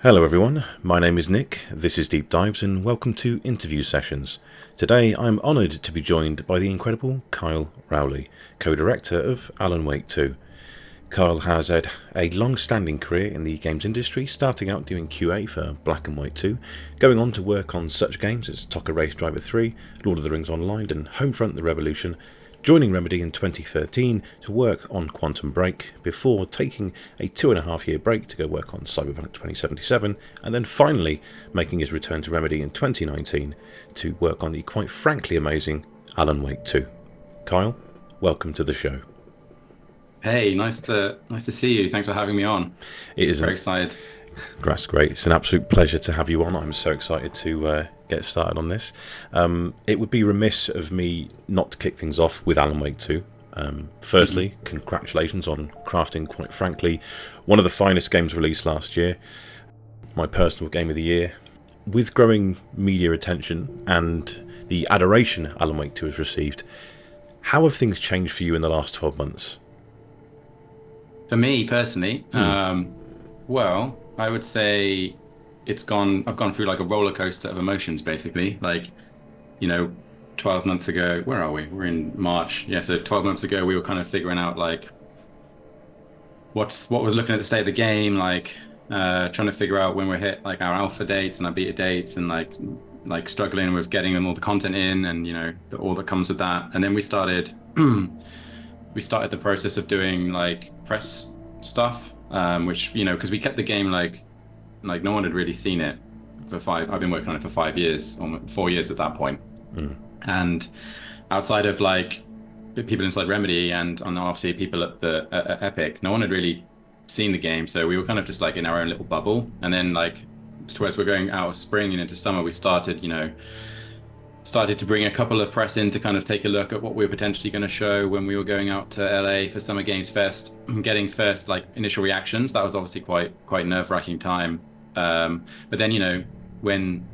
Hello everyone, my name is Nick, this is Deep Dives and welcome to Interview Sessions. Today I'm honoured to be joined by the incredible Kyle Rowley, co-director of Alan Wake 2. Kyle has had a long-standing career in the games industry, starting out doing QA for Black and White 2, going on to work on such games as TOCA Race Driver 3, Lord of the Rings Online and Homefront The Revolution, joining Remedy in 2013 to work on Quantum Break, before taking a 2.5-year break to go work on Cyberpunk 2077, and then finally making his return to Remedy in 2019 to work on the quite frankly amazing Alan Wake 2. Kyle, welcome to the show. Hey, nice to see you. Thanks for having me on. It is Very excited. That's great. It's an absolute pleasure to have you on. I'm so excited to get started on this. It would be remiss of me not to kick things off with Alan Wake 2. Firstly, congratulations on crafting, quite frankly, one of the finest games released last year. My personal game of the year. With growing media attention and the adoration Alan Wake 2 has received, how have things changed for you in the last 12 months? For me personally, well, I would say I've gone through like a roller coaster of emotions, basically. 12 months ago, where are we? We're in March. Yeah, so 12 months ago, we were kind of figuring out like what we're looking at the state of the game, trying to figure out when we hit like our alpha dates and our beta dates, and like struggling with getting them all the content in, and all that comes with that. And then we started the process of doing like press stuff, which because we kept the game like no one had really seen it I've been working on it for 5 years, almost 4 years at that point. And outside of like the people inside Remedy and obviously people at Epic, no one had really seen the game, so we were kind of just like in our own little bubble. And then like towards we're going out of spring and into summer, we started to bring a couple of press in to kind of take a look at what we were potentially going to show when we were going out to LA for Summer Games Fest, getting first like initial reactions. That was obviously quite nerve-wracking time. But then, when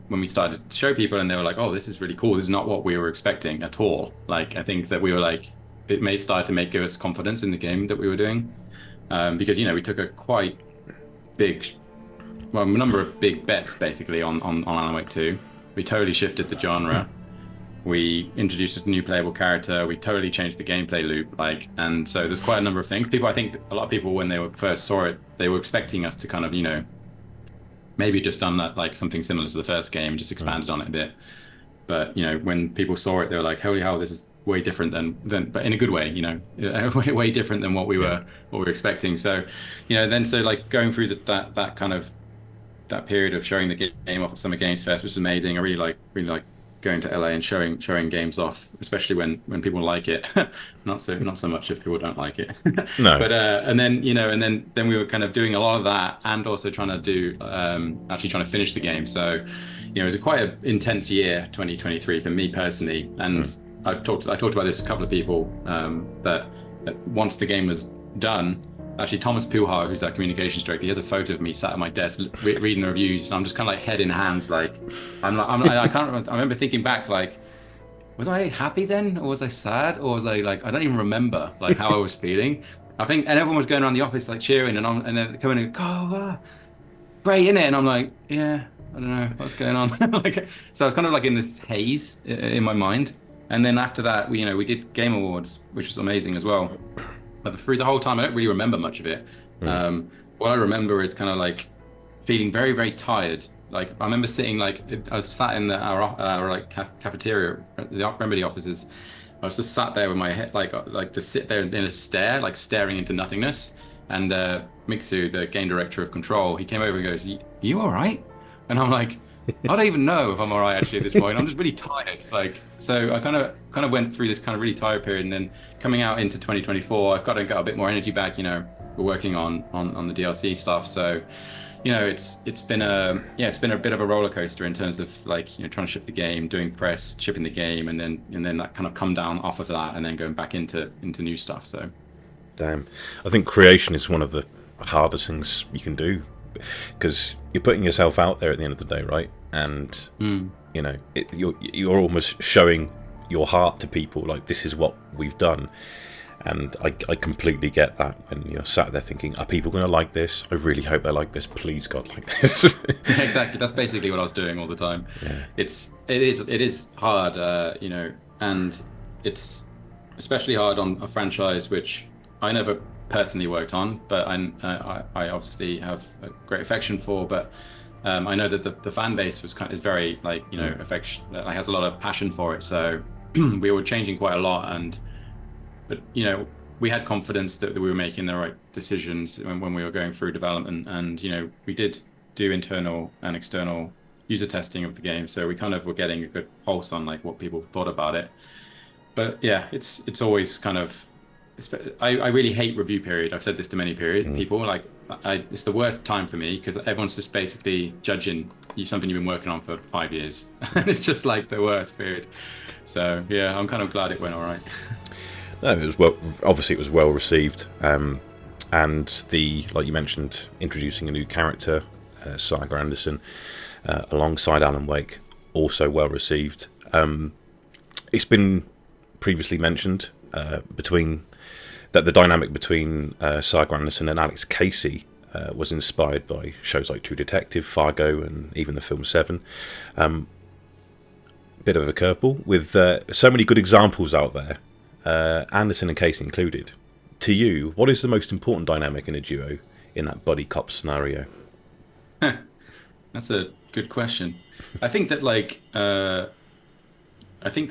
we started to show people and they were like, oh, this is really cool. This is not what we were expecting at all. Like, I think that we were like, it may start to give us confidence in the game that we were doing. Because, we took a quite a number of big bets basically on Alan Wake 2. We totally shifted the genre. We introduced a new playable character. We totally changed the gameplay loop. And so there's quite a number of things. I think a lot of people, when they first saw it, they were expecting us to kind of, maybe just done that, like something similar to the first game, just expanded on it a bit. But, when people saw it, they were like, holy hell, this is way different than but in a good way, way different than what we were expecting. So, so like going through that kind of that period of showing the game off at Summer Games Fest, which was amazing. I really like going to LA and showing games off, especially when people like it. not so much if people don't like it. No. But and then we were kind of doing a lot of that, and also trying to finish the game. So it was quite an intense year, 2023 for me personally. And I talked about this to a couple of people, that once the game was done. Actually, Thomas Puha, who's our communications director, he has a photo of me sat at my desk reading the reviews, and I'm just kind of like head in hands, like I can't remember. I remember thinking back, like, was I happy then, or was I sad, or was I like, I don't even remember like how I was feeling. I think, and everyone was going around the office like cheering, and then coming in, oh, great, innit? And I'm like, yeah, I don't know what's going on. So I was kind of like in this haze in my mind. And then after that, we did Game Awards, which was amazing as well. But through the whole time, I don't really remember much of it. What I remember is kind of like feeling very, very tired. Like I remember sitting, I was sat in our cafeteria at the Remedy offices. I was just sat there with my head, just sit there in a stare, like staring into nothingness. And Mixu, the game director of Control, he came over and goes, "You all right?" And I'm like, I don't even know if I'm all right actually at this point. I'm just really tired. So I kind of went through this kind of really tired period, and then coming out into 2024, I've got to get a bit more energy back. We're working on the DLC stuff. So, it's been a bit of a roller coaster in terms of trying to ship the game, doing press, shipping the game, and then that kind of come down off of that, and then going back into new stuff. So, damn, I think creation is one of the hardest things you can do, because you're putting yourself out there at the end of the day, right? And you're almost showing your heart to people, like, this is what we've done. And I completely get that when you're sat there thinking, are people going to like this? I really hope they like this. Please, God, like this. Exactly. That's basically what I was doing all the time. Yeah. It is hard, and it's especially hard on a franchise which I never personally worked on, but I obviously have a great affection for. But I know that the fan base is very affection, like has a lot of passion for it. So we were changing quite a lot, but we had confidence that we were making the right decisions when we were going through development, and we did do internal and external user testing of the game, so we kind of were getting a good pulse on like what people thought about it. But yeah, it's always kind of, I really hate review period. I've said this to many people. Like, it's the worst time for me because everyone's just basically judging something you've been working on for 5 years. And it's just like the worst period. So yeah, I'm kind of glad it went all right. No, it was obviously it was well received, and like you mentioned, introducing a new character, Saga Anderson, alongside Alan Wake, also well received. It's been previously mentioned between that the dynamic between Saga Anderson and Alex Casey was inspired by shows like True Detective, Fargo, and even the film Seven. Bit of a curveball with so many good examples out there, Anderson and Casey included. To you, what is the most important dynamic in a duo in that buddy cop scenario? That's a good question. I think that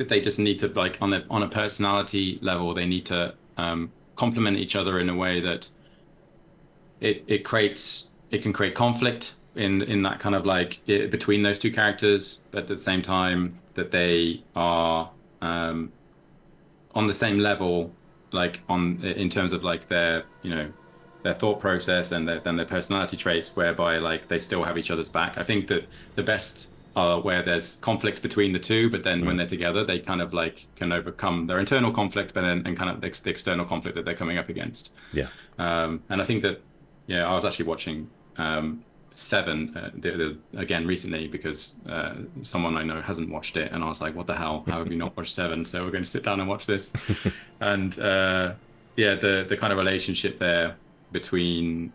they just need to, like, on a personality level, they need to complement each other in a way that it can create conflict in that kind of between those two characters, but at the same time that they are on the same level, in terms of their their thought process and their personality traits, whereby they still have each other's back. I think that the best are where there's conflict between the two, but then when they're together, they kind of can overcome their internal conflict, but then and kind of the external conflict that they're coming up against. Yeah. And I think that I was actually watching Seven again recently because someone I know hasn't watched it, and I was like, what the hell, how have you not watched Seven? So we're going to sit down and watch this. And the kind of relationship there between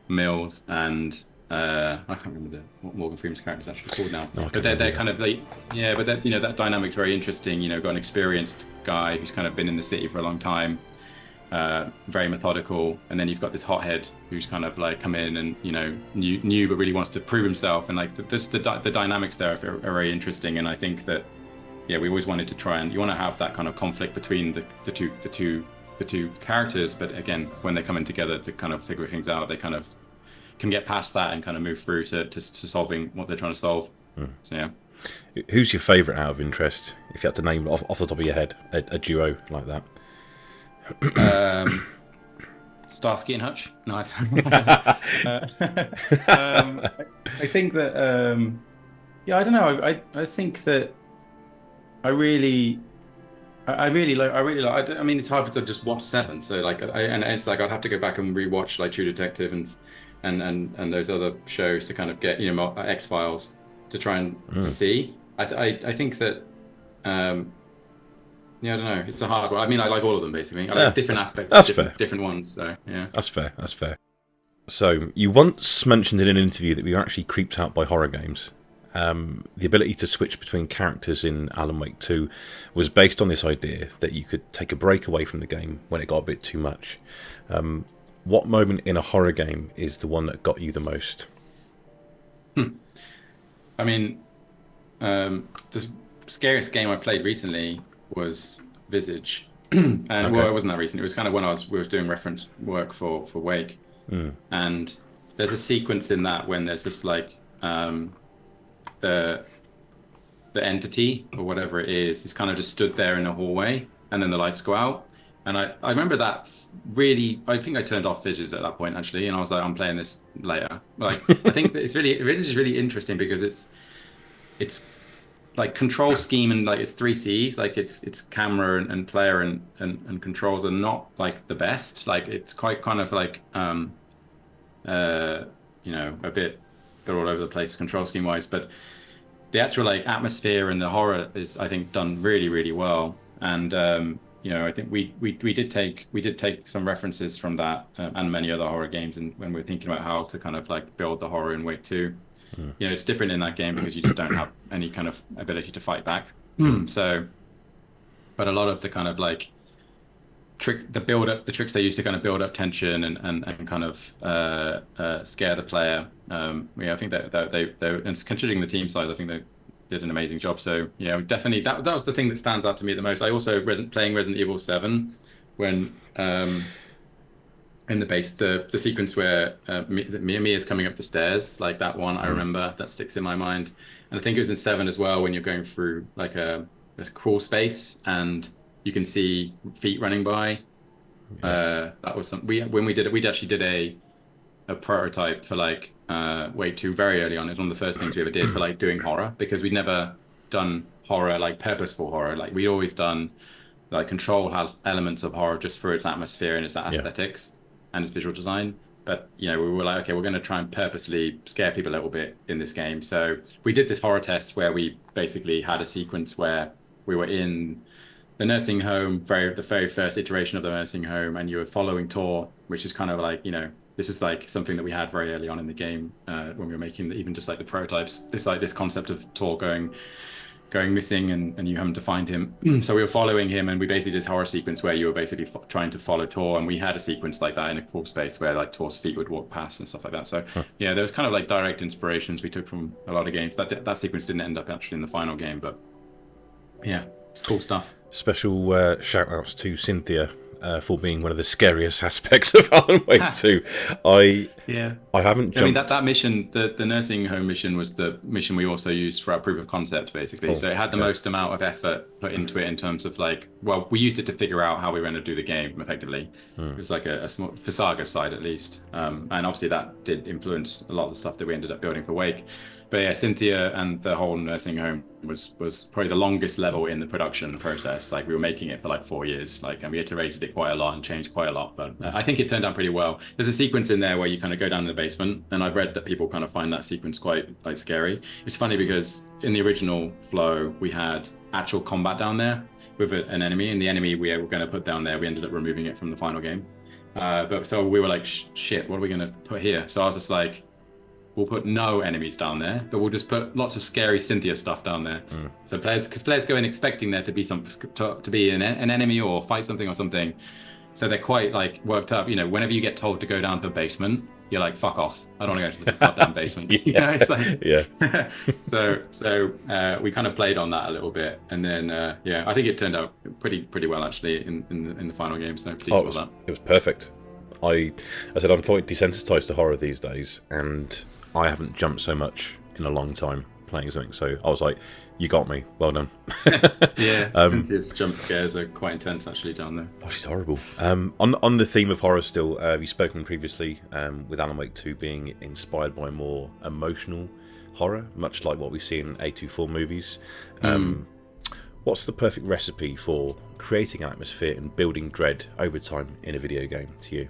Mills and I can't remember what Morgan Freeman's character is actually called now. No, but they're kind of but that dynamic's very interesting. Got an experienced guy who's kind of been in the city for a long time, very methodical, and then you've got this hothead who's kind of come in and new but really wants to prove himself, and the dynamics there are very interesting. And I think that we always wanted to try, and you want to have that kind of conflict between the two characters, but again, when they come in together to kind of figure things out, they kind of can get past that and kind of move through to solving what they're trying to solve. So yeah. Who's your favourite out of interest, if you had to name off the top of your head a duo like that? Starsky and Hutch. No, I think that I don't know. I think that I really like. I mean, it's hard to just watch Seven. So and it's I'd have to go back and rewatch True Detective and those other shows to kind of get X-Files to try and to see. I think that I don't know. It's a hard one. I mean, I like all of them basically. I like different aspects. That's different ones. So yeah. That's fair. So you once mentioned in an interview that we were actually creeped out by horror games. The ability to switch between characters in Alan Wake 2 was based on this idea that you could take a break away from the game when it got a bit too much. What moment in a horror game is the one that got you the most? I mean, the scariest game I played recently was Visage. And Okay. Well, it wasn't that recent. It was kind of when we were doing reference work for Wake. And there's a sequence in that when there's this the entity or whatever it is kind of just stood there in a hallway, and then the lights go out. And I remember that really. I think I turned off Visage at that point actually, and I was like, I'm playing this later. I think that Visage is really interesting because it's control scheme and it's 3 Cs. It's camera and player and controls are not the best. It's quite kind of a bit, they're all over the place control scheme wise, but the actual atmosphere and the horror is, I think, done really, really well. And I think we did take some references from that and many other horror games, and when we're thinking about how to kind of like build the horror in Wake 2. It's different in that game because you just don't have any kind of ability to fight back. So, but a lot of the kind of like the tricks they use to kind of build up tension and kind of scare the player. I think that they and considering the team size, I think they did an amazing job. So definitely that was the thing that stands out to me the most. I also playing Resident Evil 7 when in the base the sequence where Mia's coming up the stairs, like that one I remember, that sticks in my mind. And I think it was in 7 as well when you're going through like a crawl space and you can see feet running by. That was when we did it, we actually did a prototype for like Wake 2 very early on. It was one of the first things we ever did for like doing horror, because we'd never done horror, like purposeful horror. Like we'd always done, like Control has elements of horror just for its atmosphere and its aesthetics and its visual design. But we were like, okay, we're going to try and purposely scare people a little bit in this game. So we did this horror test where we basically had a sequence where we were in the nursing home, the very first iteration of the nursing home, and you were following Tor, which is kind of like, this was like something that we had very early on in the game when we were making even just like the prototypes. It's like this concept of Tor going missing and you having to find him. So we were following him, and we basically did this horror sequence where you were basically trying to follow Tor, and we had a sequence like that in a crawl space where like Tor's feet would walk past and stuff like that. So there was kind of like direct inspirations we took from a lot of games. That sequence didn't end up actually in the final game, but it's cool stuff. Special shout outs to Cynthia for being one of the scariest aspects of Alan Wake 2. I haven't jumped... I mean, that mission, the nursing home mission, was the mission we also used for our proof of concept, basically. So it had the most amount of effort put into it in terms of like, well, we used it to figure out how we were going to do the game effectively. It was like a small, for Saga's side at least. And obviously that did influence a lot of the stuff that we ended up building for Wake. But Cynthia and the whole nursing home was probably the longest level in the production process. Like we were making it for like 4 years, and we iterated it quite a lot and changed quite a lot. But I think it turned out pretty well. There's a sequence in there where you kind of go down in the basement, and I've read that people kind of find that sequence quite like scary. It's funny because in the original flow, we had actual combat down there with an enemy, and the enemy we were going to put down there, we ended up removing it from the final game. But so we were like, shit, what are we going to put here? So I was just like, we'll put no enemies down there, but we'll just put lots of scary Cynthia stuff down there. So players go in expecting there to be to be an enemy or fight something or something. So they're quite like worked up. Whenever you get told to go down to the basement, you're like, fuck off. I don't want to go to the goddamn basement. It's like, so we kind of played on that a little bit, and then I think it turned out pretty well actually in the final game. So pleased with that. It was perfect. I said I'm quite desensitized to horror these days, and I haven't jumped so much in a long time playing something, so I was like, you got me, well done. Cynthia's jump scares are quite intense actually down there. Oh, she's horrible. On the theme of horror still, you've spoken previously with Alan Wake 2 being inspired by more emotional horror, much like what we see in A24 movies. What's the perfect recipe for creating an atmosphere and building dread over time in a video game to you?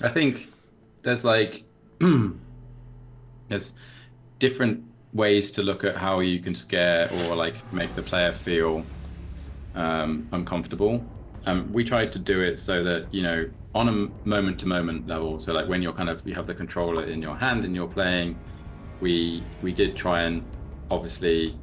I think there's there's different ways to look at how you can scare or like make the player feel uncomfortable. We tried to do it so that on a moment to moment level, so like when you're you have the controller in your hand and you're playing, we did try and obviously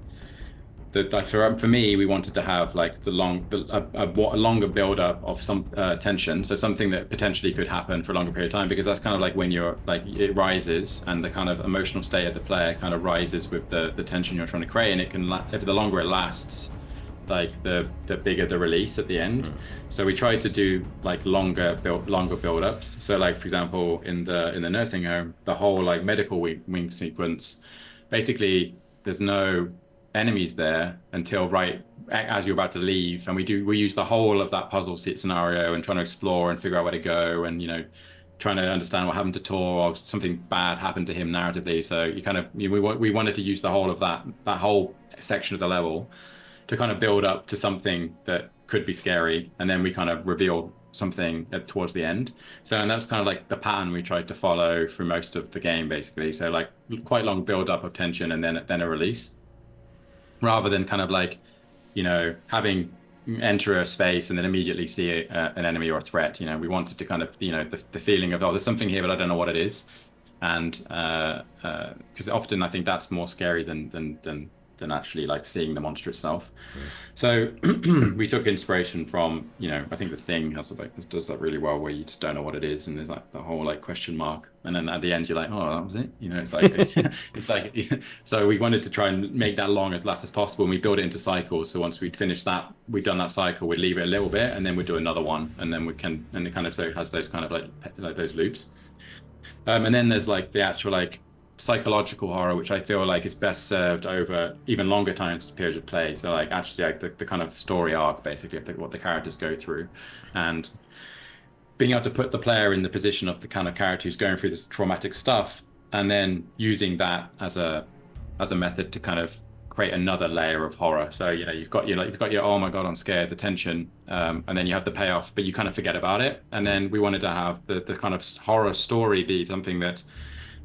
for me, we wanted to have like a longer build up of some tension, so something that potentially could happen for a longer period of time, because that's kind of like when you're like it rises and the kind of emotional state of the player kind of rises with the tension you're trying to create, and it can if the longer it lasts, like the bigger the release at the end. So we tried to do like longer build ups. So like for example in the nursing home, the whole like medical wing sequence, basically there's no enemies there until right as you're about to leave, and we use the whole of that puzzle scenario and trying to explore and figure out where to go, and trying to understand what happened to Tor, or something bad happened to him narratively. So we wanted to use the whole of that whole section of the level to kind of build up to something that could be scary, and then we kind of reveal something towards the end. So, and that's kind of like the pattern we tried to follow through most of the game basically. So like quite long build up of tension and then a release, rather than kind of like having enter a space and then immediately see an enemy or a threat. We wanted to kind of, the feeling of, oh, there's something here, but I don't know what it is. And because often I think that's more scary than actually like seeing the monster itself. So we took inspiration from, I think The Thing does that really well, where you just don't know what it is, and there's like the whole like question mark, and then at the end you're like, oh, that was it. It's like it's like so we wanted to try and make that last as possible, and we build it into cycles. So once we'd finished that, we'd done that cycle, we'd leave it a little bit, and then we'd do another one, and then it kind of so it has those kind of like those loops. And then there's like the actual like psychological horror, which I feel like is best served over even longer times periods of play. So like actually like the kind of story arc, basically, of what the characters go through, and being able to put the player in the position of the kind of character who's going through this traumatic stuff, and then using that as a method to kind of create another layer of horror. So you've got your oh my god, I'm scared, the tension, and then you have the payoff, but you kind of forget about it. And then we wanted to have the kind of horror story be something that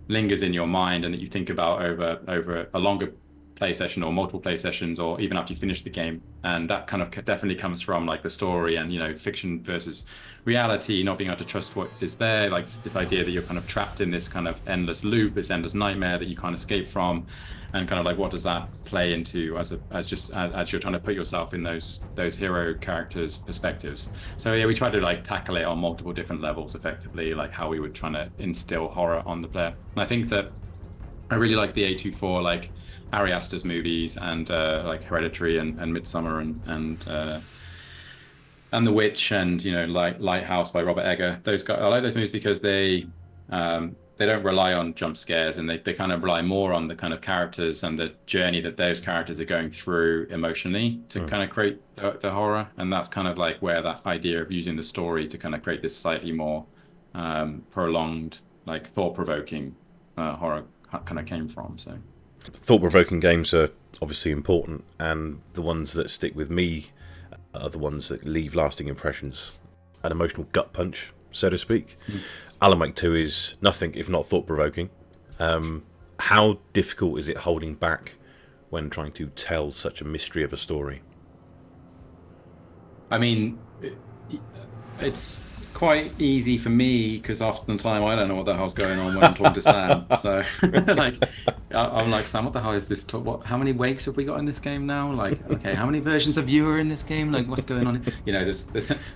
lingers in your mind and that you think about over a longer play session or multiple play sessions, or even after you finish the game. And that kind of definitely comes from like the story and fiction versus reality, not being able to trust what is there, like this idea that you're kind of trapped in this kind of endless loop, this endless nightmare that you can't escape from, and kind of like what does that play into as you're trying to put yourself in those hero characters' perspectives. So yeah, we try to like tackle it on multiple different levels effectively, like how we would try to instill horror on the player. And I think that I really like the A24 like Ari Aster's movies and like Hereditary and Midsummer and The Witch and like Lighthouse by Robert Egger. Those guys, I like those movies because they don't rely on jump scares, and they kind of rely more on the kind of characters and the journey that those characters are going through emotionally to kind of create the horror. And that's kind of like where that idea of using the story to kind of create this slightly more prolonged, like thought-provoking horror kind of came from. So thought-provoking games are obviously important, and the ones that stick with me are the ones that leave lasting impressions, an emotional gut punch, so to speak. Alan Wake 2 is nothing if not thought-provoking. How difficult is it holding back when trying to tell such a mystery of a story? I mean, it's quite easy for me because often the time I don't know what the hell's going on when I'm talking to Sam. So like I'm like, Sam, what the hell is this how many wakes have we got in this game now? Like, okay, how many versions of you are in this game? Like, what's going on? There's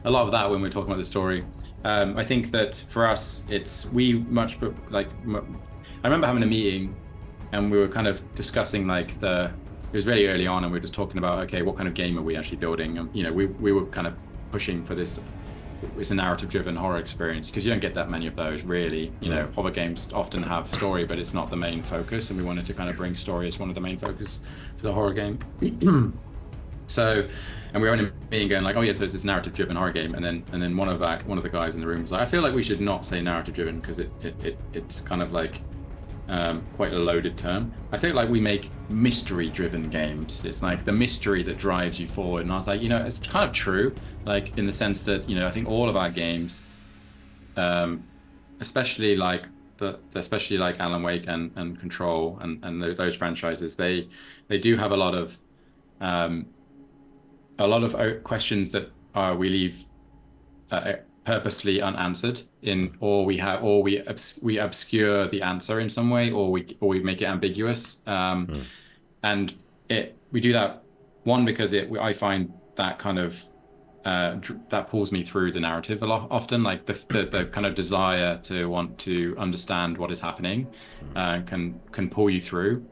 a lot of that when we're talking about the story. I think that for us I remember having a meeting and we were kind of discussing like it was really early on, and we were just talking about, okay, what kind of game are we actually building? And we were kind of pushing for this. It's a narrative-driven horror experience because you don't get that many of those, really. Horror games often have story, but it's not the main focus, and we wanted to kind of bring story as one of the main focus for the horror game. So, and we were in a meeting going like, oh yeah, so it's this narrative-driven horror game, and then one of the guys in the room was like, I feel like we should not say narrative-driven because it's kind of like quite a loaded term. I feel like we make mystery-driven games. It's like the mystery that drives you forward. And I was like, it's kind of true, like in the sense that I think all of our games, especially like Alan Wake and Control and those franchises, they do have a lot of questions that we leave purposely unanswered or we obscure the answer in some way, or we make it ambiguous, and we do that because I find that kind of that pulls me through the narrative a lot often, like the kind of desire to want to understand what is happening can pull you through.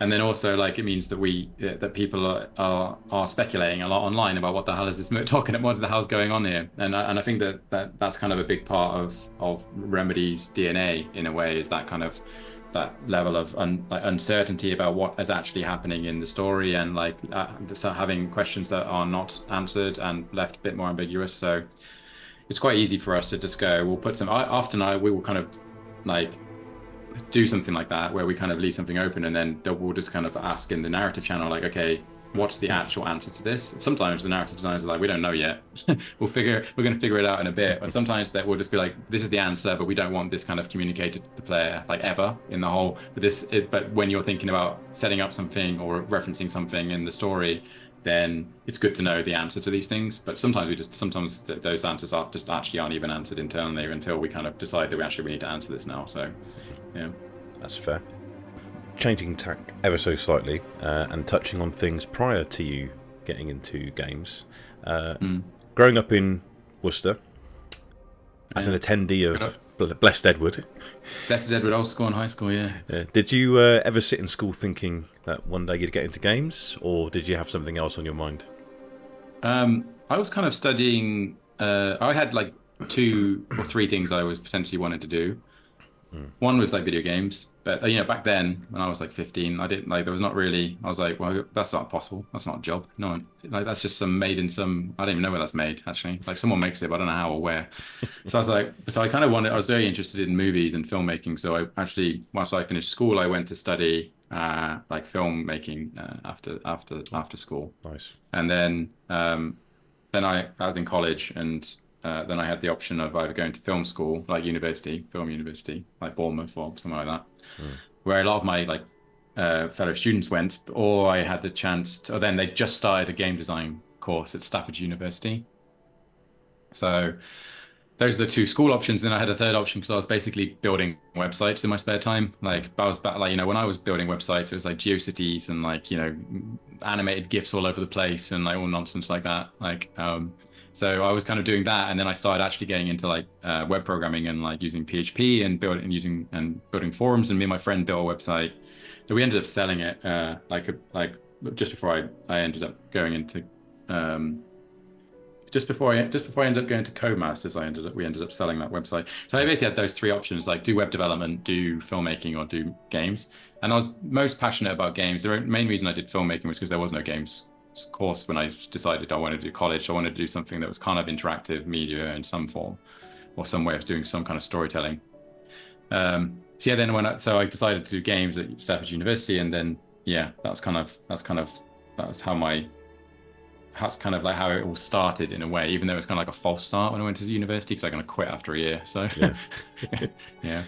And then also, like, it means that people are speculating a lot online about what the hell is this talking about, what the hell's going on here. And I think that's kind of a big part of Remedy's DNA in a way, is that kind of that level of uncertainty about what is actually happening in the story, and so having questions that are not answered and left a bit more ambiguous. So it's quite easy for us to just go, we'll put we will kind of like do something like that where we kind of leave something open, and then we'll just kind of ask in the narrative channel, like, okay, what's the actual answer to this? Sometimes the narrative designers are like, we don't know yet. we're going to figure it out in a bit. But sometimes that we'll just be like, this is the answer, but we don't want this kind of communicated to the player, like, ever in the whole. But when you're thinking about setting up something or referencing something in the story, then it's good to know the answer to these things. But sometimes those answers are just actually aren't even answered internally until we kind of decide that we need to answer this now. So, yeah, that's fair. Changing tack ever so slightly and touching on things prior to you getting into games. Growing up in Worcester as an attendee of Blessed Edward. Blessed Edward Old School and High School, yeah. Did you ever sit in school thinking that one day you'd get into games, or did you have something else on your mind? I was kind of studying. I had like 2 or 3 things I was potentially wanted to do. One was like video games, but back then when I was like 15, I didn't like. There was not really. I was like, well, that's not possible. That's not a job. No, like that's just made in some. I don't even know where that's made actually. Like someone makes it, but I don't know how or where. So I was like, I kind of wanted. I was very interested in movies and filmmaking. So I actually, once I finished school, I went to study like filmmaking after school. Nice. And then I was in college and. Then I had the option of either going to film school, like film university, like Bournemouth or something like that, where a lot of my fellow students went, or I had the chance to, or then they just started a game design course at Stafford University. So those are the 2 school options. Then I had a third option because I was basically building websites in my spare time. Like I was when I was building websites, it was like GeoCities and animated GIFs all over the place and like all nonsense like that. So I was kind of doing that, and then I started actually getting into web programming and like using PHP and building forums. And me and my friend built a website. So we ended up selling it just before I ended up going into just before I ended up going to Codemasters. We ended up selling that website. So I basically had those 3 options: like do web development, do filmmaking, or do games. And I was most passionate about games. The main reason I did filmmaking was because there was no games course when I decided I wanted to do college. I wanted to do something that was kind of interactive media in some form or some way of doing some kind of storytelling. I decided to do games at Stafford University, and then that's kind of how it all started in a way, even though it's kind of like a false start when I went to university because I kind of quit after a year. So yeah.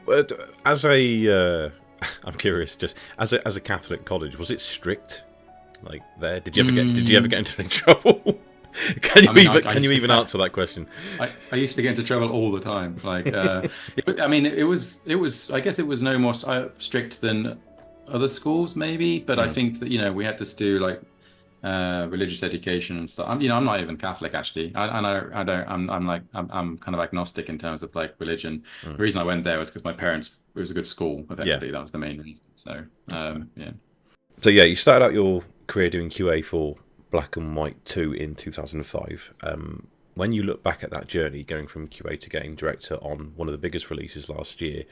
But I'm curious, just as a Catholic college, was it strict? Like there, did you ever get into any trouble? Can you even answer that question? I used to get into trouble all the time. It was. I guess it was no more strict than other schools, maybe. But I think that we had to do religious education and stuff. I'm not even Catholic actually. I'm kind of agnostic in terms of like religion. The reason I went there was because my parents. It was a good school. Effectively, that was the main reason. So yeah. So yeah, you started out your career doing QA for Black and White 2 in 2005. When you look back at that journey, going from QA to game director on one of the biggest releases last year,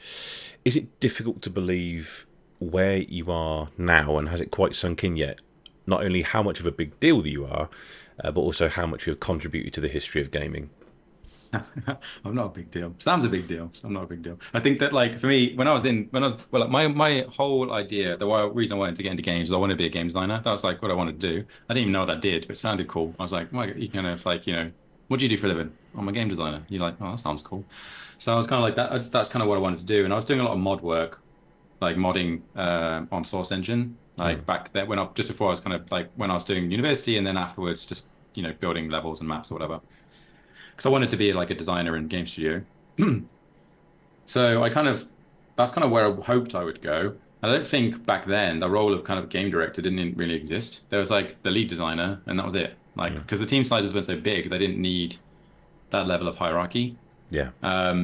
is it difficult to believe where you are now, and has it quite sunk in yet? Not only how much of a big deal you are, but also how much you have contributed to the history of gaming. I'm not a big deal. Sam's a big deal. I'm not a big deal. I think that for me, my whole idea, the reason I wanted to get into games is I wanted to be a game designer. That was like what I wanted to do. I didn't even know what that did, but it sounded cool. I was like, well, you kind of what do you do for a living? I'm a game designer. You're like, oh, that sounds cool. So I was kind of like that. That's kind of what I wanted to do. And I was doing a lot of mod work, like modding on Source Engine, back there just before I was kind of when I was doing university, and then afterwards just building levels and maps or whatever. Because I wanted to be like a designer in game studio. So that's kind of where I hoped I would go. I don't think back then the role of kind of game director didn't really exist. There was like the lead designer, and that was it. Because the team sizes were so big, they didn't need that level of hierarchy. Yeah.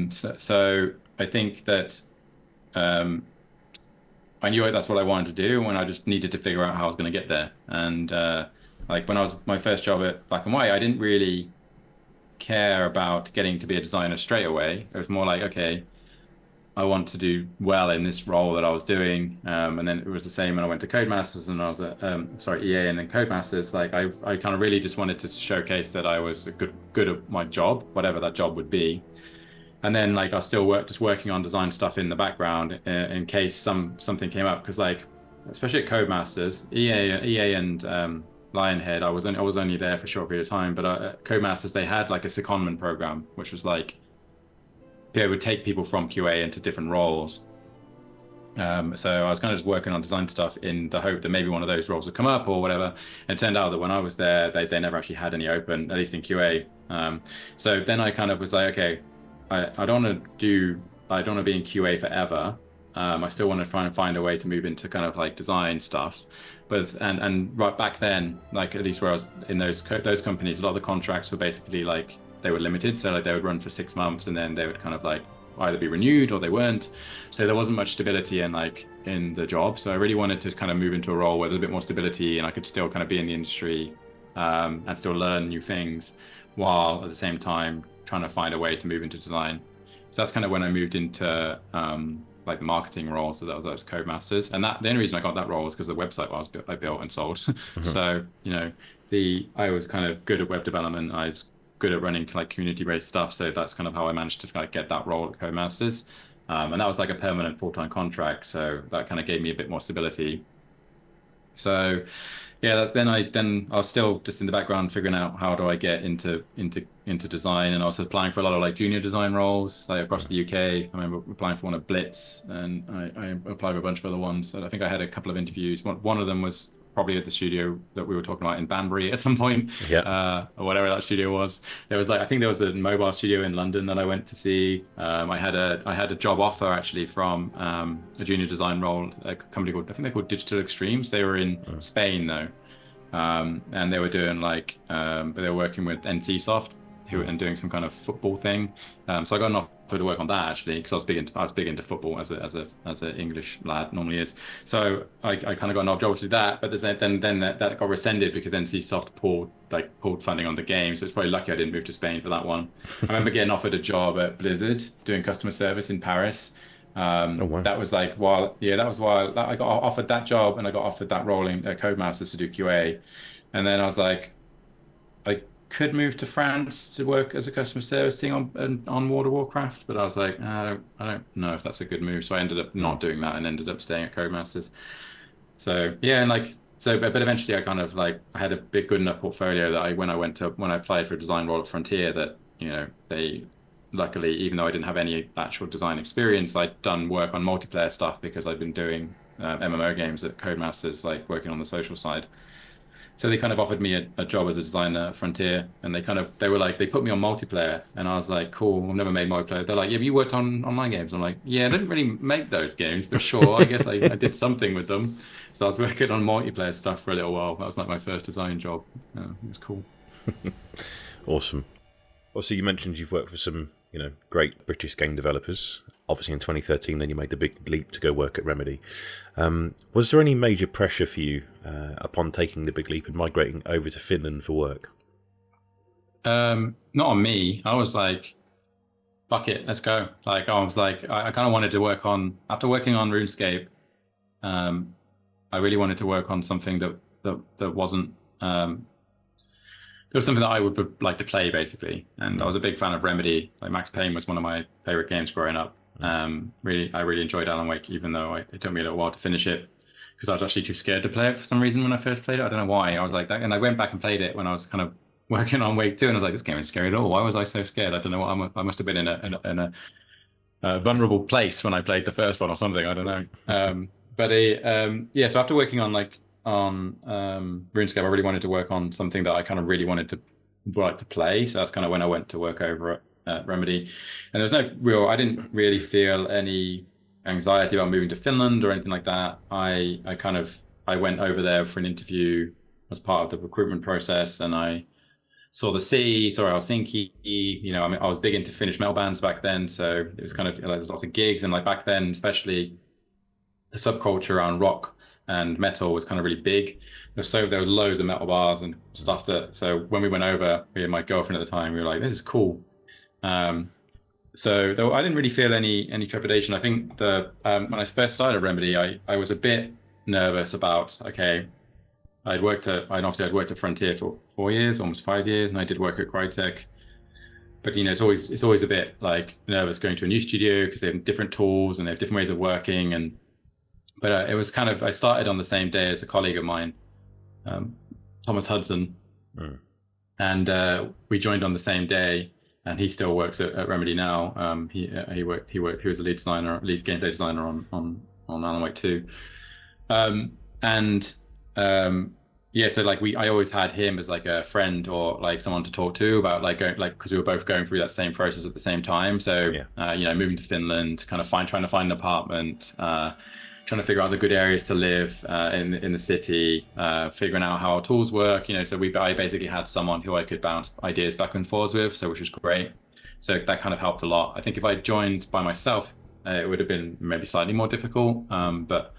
So I think that I knew that's what I wanted to do, and I just needed to figure out how I was going to get there. And when I was my first job at Black and White, I didn't really care about getting to be a designer straight away. It was more like, okay, I want to do well in this role that I was doing. And then it was the same when I went to Codemasters and I was at EA and then Codemasters. I kind of really just wanted to showcase that I was good at my job, whatever that job would be. And then I was still working on design stuff in the background in case something came up, because especially at Codemasters, EA and Lionhead, I was only there for a short period of time, but at Codemasters they had a secondment program, which was they would take people from QA into different roles. So I was kind of just working on design stuff in the hope that maybe one of those roles would come up or whatever. And it turned out that when I was there, they never actually had any open, at least in QA. So then I kind of was like, okay, I don't want to be in QA forever. I still want to try and find a way to move into kind of like design stuff. But and right back then, like at least where I was in those companies, a lot of the contracts were basically like they were limited. So like they would run for 6 months and then they would kind of like either be renewed or they weren't. So there wasn't much stability in the job. So I really wanted to kind of move into a role where there's a bit more stability and I could still kind of be in the industry and still learn new things while at the same time trying to find a way to move into design. So that's kind of when I moved into like the marketing role. So that was Codemasters. And the only reason I got that role was because the website I built and sold. Mm-hmm. So, I was kind of good at web development. I was good at running like community-based stuff. So that's kind of how I managed to kind of get that role at Codemasters. And that was like a permanent full-time contract. So that kind of gave me a bit more stability. So yeah, then I was still just in the background figuring out how do I get into design, and also applying for a lot of like junior design roles like across the UK. I remember applying for one at Blitz, and I applied for a bunch of other ones. So I think I had a couple of interviews. One of them was probably at the studio that we were talking about in Banbury at some point, or whatever that studio was. There was I think there was a mobile studio in London that I went to see. I had a job offer actually from a junior design role, a company called, I think they're called Digital Extremes. They were in Spain though, and they were doing but they were working with NCSoft, and doing some kind of football thing. So I got an offer to work on that actually, because I was big into football as an English lad normally is. So I kind of got an job to do that, but then that got rescinded because NCSoft pulled funding on the game. So it's probably lucky I didn't move to Spain for that one. I remember getting offered a job at Blizzard doing customer service in Paris. Oh, wow. That was while I got offered that job, and I got offered that role in Codemasters to do QA, and then I was like, I could move to France to work as a customer service thing on World of Warcraft, but I was like, I don't know if that's a good move. So I ended up not doing that and ended up staying at Codemasters. So yeah, and but eventually I kind of I had a good enough portfolio that when I applied for a design role at Frontier, that they luckily, even though I didn't have any actual design experience, I'd done work on multiplayer stuff because I'd been doing MMO games at Codemasters, working on the social side. So they kind of offered me a job as a designer at Frontier, and they put me on multiplayer, and I was like, cool, I've never made multiplayer. They're like, have you worked on online games? I'm like, yeah, I didn't really make those games, but sure, I guess I did something with them. So I was working on multiplayer stuff for a little while. That was my first design job. It was cool. Awesome. Also, you mentioned you've worked with some, great British game developers. Obviously, in 2013, then you made the big leap to go work at Remedy. Was there any major pressure for you upon taking the big leap and migrating over to Finland for work? Not on me. I was like, fuck it, let's go. I was like, I kind of wanted to work on, after working on RuneScape, I really wanted to work on something that wasn't, there was something that I would like to play, basically. And I was a big fan of Remedy. Max Payne was one of my favorite games growing up. I really enjoyed Alan Wake, even though it took me a little while to finish it, because I was actually too scared to play it for some reason when I first played it. I don't know why. I was like that, and I went back and played it when I was kind of working on Wake 2, and I was like, this game isn't scary at all. Why was I so scared? I don't know what I must have been in a vulnerable place when I played the first one or something. I don't know. So after working on RuneScape, I really wanted to work on something that I kind of really wanted to play. So that's kind of when I went to work over at Remedy. And I didn't really feel any anxiety about moving to Finland or anything like that. I went over there for an interview as part of the recruitment process, and I saw the city, saw Helsinki. I was big into Finnish metal bands back then, so it was kind of there was lots of gigs, and back then, especially the subculture around rock and metal was kind of really big. There were loads of metal bars and stuff so when we went over, me and my girlfriend at the time, we were like, this is cool. So though I didn't really feel any trepidation. I think when I first started at Remedy, I was a bit nervous about, okay, I'd worked at Frontier for 4 years, almost 5 years, and I did work at Crytek. But it's always a bit nervous going to a new studio because they have different tools and they have different ways of working. But it was kind of, I started on the same day as a colleague of mine, Thomas Hudson, and we joined on the same day. And he still works at Remedy now. He was a lead gameplay designer on on Alan Wake 2. And yeah, so like I always had him as like a friend or like someone to talk to about like going, like, because we were both going through that same process at the same time. So you know, moving to Finland, kind of trying to find an apartment, trying to figure out the good areas to live in the city, figuring out how our tools work. You know, so I basically had someone who I could bounce ideas back and forth with, so which was great. So that kind of helped a lot. I think if I joined by myself, it would have been maybe slightly more difficult. But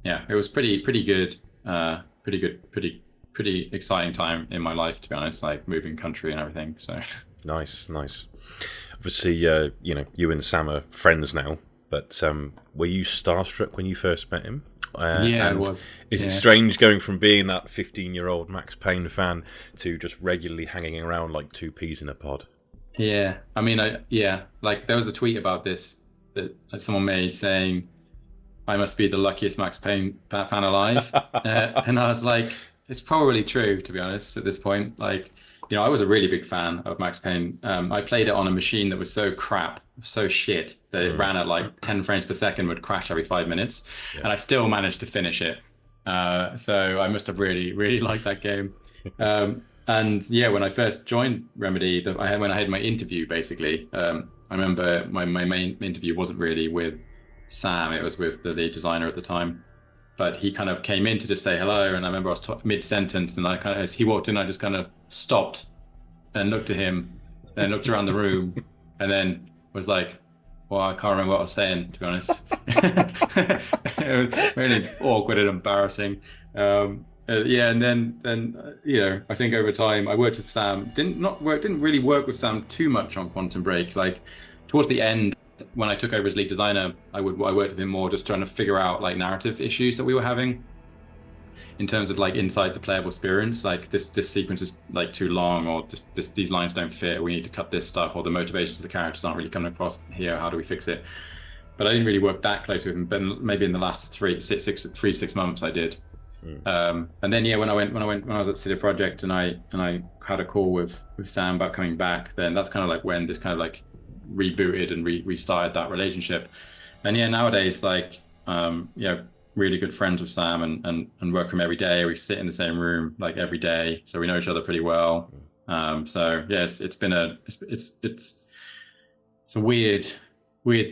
yeah, it was pretty good. Pretty exciting time in my life, to be honest, like moving country and everything. So nice. Obviously, you know, you and Sam are friends now, but were you starstruck when you first met him? Yeah, it was. Is it strange going from being that 15-year-old Max Payne fan to just regularly hanging around like two peas in a pod? Yeah, I mean, like there was a tweet about this that someone made saying, I must be the luckiest Max Payne fan alive. And I was like, it's probably true, to be honest, at this point. Like, you know, I was a really big fan of Max Payne. I played it on a machine that was so crap, so shit, that it ran at like 10 frames per second, would crash every 5 minutes. Yeah. And I still managed to finish it. So I must have really, really liked that game. And yeah, when I first joined Remedy, when I had my interview, basically, I remember my main interview wasn't really with Sam, it was with the lead designer at the time, but he kind of came in to just say hello, and I remember I was mid-sentence, and I kind of, as he walked in, I just kind of stopped and looked at him, and looked around the room, and then was like, well, I can't remember what I was saying, to be honest. It was really awkward and embarrassing. Yeah, and then you know, I think over time I worked with Sam. Didn't really work with Sam too much on Quantum Break. Like towards the end, when I took over as lead designer, I worked with him more, just trying to figure out like narrative issues that we were having in terms of like inside the playable experience. Like this sequence is like too long, or these lines don't fit. We need to cut this stuff, or the motivations of the characters aren't really coming across here. How do we fix it? But I didn't really work that close with him. But maybe in the last 6 months, I did. And then yeah, when I was at City Project and I had a call with Sam about coming back, then that's kind of like when this kind of like rebooted and restarted that relationship. And yeah, nowadays, like yeah, really good friends with Sam and work with him every day. We sit in the same room like every day, so we know each other pretty well. So yes, it's a weird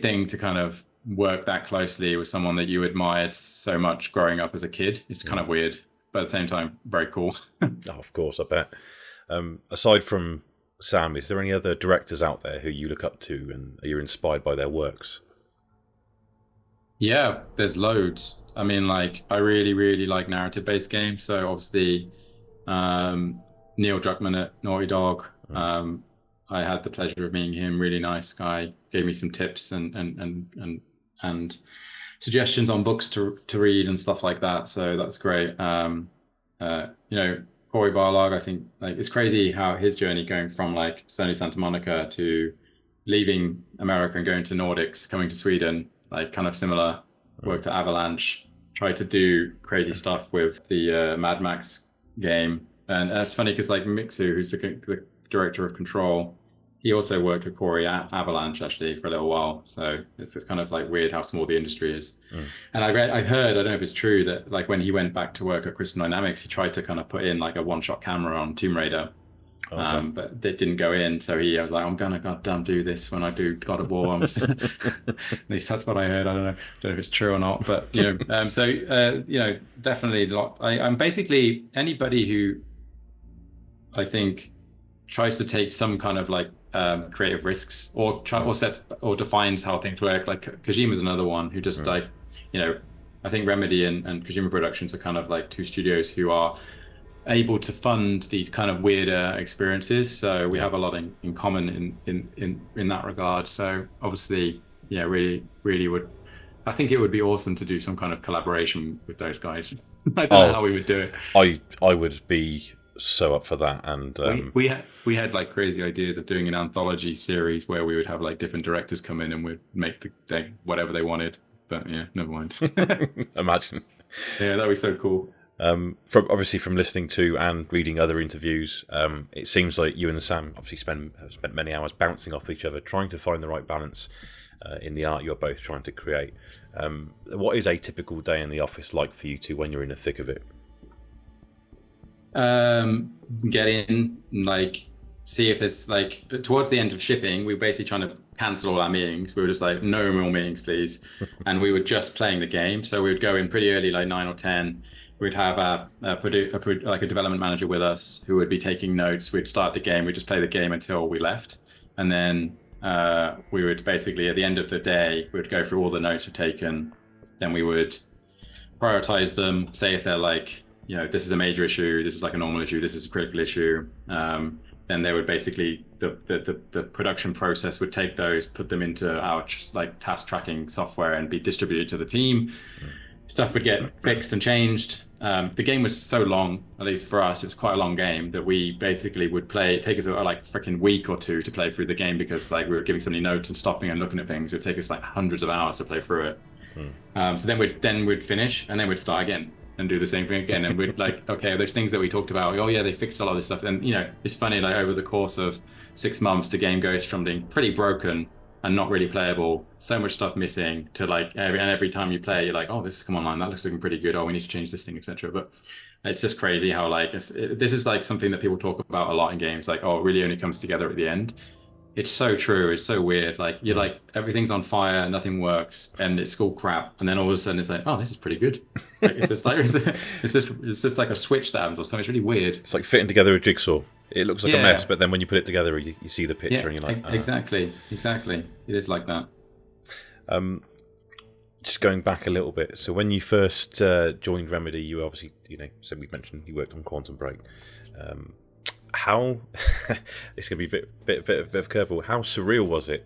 thing to kind of work that closely with someone that you admired so much growing up as a kid. It's kind of weird, but at the same time, very cool. Oh, of course, I bet. Aside from Sam, is there any other directors out there who you look up to and are you inspired by their works? Yeah, there's loads. I mean, like, I really, really like narrative-based games. So obviously, Neil Druckmann at Naughty Dog. I had the pleasure of meeting him. Really nice guy. Gave me some tips and suggestions on books to read and stuff like that. So that's great. You know, Corey Barlog, I think, like, it's crazy how his journey going from like Sony Santa Monica to leaving America and going to Nordics, coming to Sweden, like kind of similar. Worked at Avalanche, tried to do crazy stuff with the Mad Max game. And it's funny because like Mixu, who's the director of Control, he also worked with Corey at Avalanche actually for a little while. So it's just kind of like weird how small the industry is. And I heard, I don't know if it's true, that like when he went back to work at Crystal Dynamics, he tried to kind of put in like a one-shot camera on Tomb Raider. Okay. But it didn't go in. So I was like, I'm gonna goddamn do this when I do God of War. At least that's what I heard. I don't know if it's true or not. But you know, you know, definitely. I'm basically anybody who I think tries to take some kind of like creative risks or sets or defines how things work. Like Kojima's another one who just like, you know, I think Remedy and Kojima Productions are kind of like two studios who are able to fund these kind of weirder experiences. So we have a lot in common in that regard. So obviously, yeah, really would. I think it would be awesome to do some kind of collaboration with those guys. I don't know how we would do it. I would be so up for that. And we had like crazy ideas of doing an anthology series where we would have like different directors come in and we'd make whatever they wanted. But yeah, never mind. Imagine. Yeah, that'd be so cool. From listening to and reading other interviews, it seems like you and Sam obviously spent many hours bouncing off each other, trying to find the right balance. in the art you're both trying to create. What is a typical day in the office like for you two when you're in the thick of it? Get in, like, see if there's, like, towards the end of shipping, we were basically trying to cancel all our meetings. We were just like, no more meetings, please. And we were just playing the game. So we would go in pretty early, like 9 or 10. We'd have a development manager with us who would be taking notes. We'd start the game. We'd just play the game until we left. And then we would basically, at the end of the day, we'd go through all the notes we've taken. Then we would prioritize them, say if they're like, you know, this is a major issue, this is like a normal issue, this is a critical issue. Then they would basically, the production process would take those, put them into our like task tracking software and be distributed to the team. Stuff would get fixed and changed. The game was so long, at least for us, it's quite a long game, that we basically would take us like freaking week or two to play through the game, because like we were giving so many notes and stopping and looking at things. It would take us like hundreds of hours to play through it. So then we'd finish, and then we'd start again and do the same thing again. And we'd like, okay, those things that we talked about, oh yeah, they fixed a lot of this stuff. And you know, it's funny, like over the course of 6 months, the game goes from being pretty broken and not really playable, so much stuff missing, to like every time you play, you're like, oh, this has come online, that looks looking pretty good, oh, we need to change this thing, etc. But it's just crazy how like this is like something that people talk about a lot in games, like, oh, it really only comes together at the end. It's so true. It's so weird. Like you're like, everything's on fire, nothing works, and it's all crap. And then all of a sudden, it's like, oh, this is pretty good. Like, it's just like it's just like a switch that happens or something. It's really weird. It's like fitting together a jigsaw. It looks like a mess, but then when you put it together, you see the picture, and you're like, exactly. It is like that. Just going back a little bit. So when you first joined Remedy, you obviously, you know, so we mentioned you worked on Quantum Break. How it's going to be a bit of a curveball. How surreal was it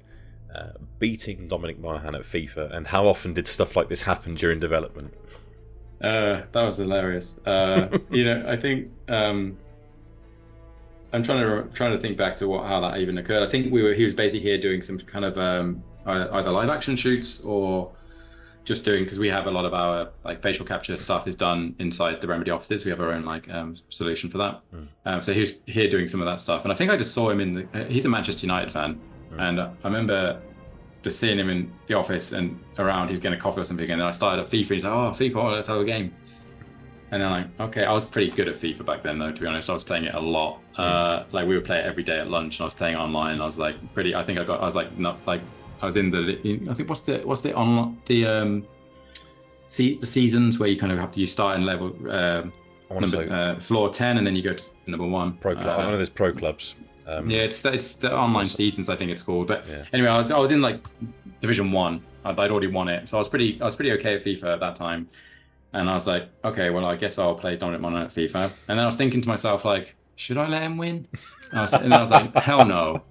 beating Dominic Monaghan at FIFA, and how often did stuff like this happen during development? That was hilarious. You know, I think I'm trying to think back to how that even occurred. I think he was basically here doing some kind of either live action shoots or just doing, because we have a lot of our like facial capture stuff is done inside the Remedy offices. We have our own like solution for that. So he was here doing some of that stuff, and I think I just saw him he's a Manchester United fan, and I remember just seeing him in the office and around. He's getting a coffee or something, and then I started at FIFA. And he's like, "Oh, FIFA, let's have a game." And then I'm like, okay, I was pretty good at FIFA back then, though. To be honest, I was playing it a lot. Like we would play it every day at lunch, and I was playing it online. I was like I was in the, I think what's the seasons where you kind of have to, you start in level floor 10 and then you go to number 1. Pro club. I know there's pro clubs. Yeah, it's the online seasons, I think it's called. But anyway, I was in like Division 1. I'd already won it, so I was pretty okay at FIFA at that time. And I was like, okay, well, I guess I'll play Dominic Monaghan at FIFA. And then I was thinking to myself, like, should I let him win? And I was like, hell no.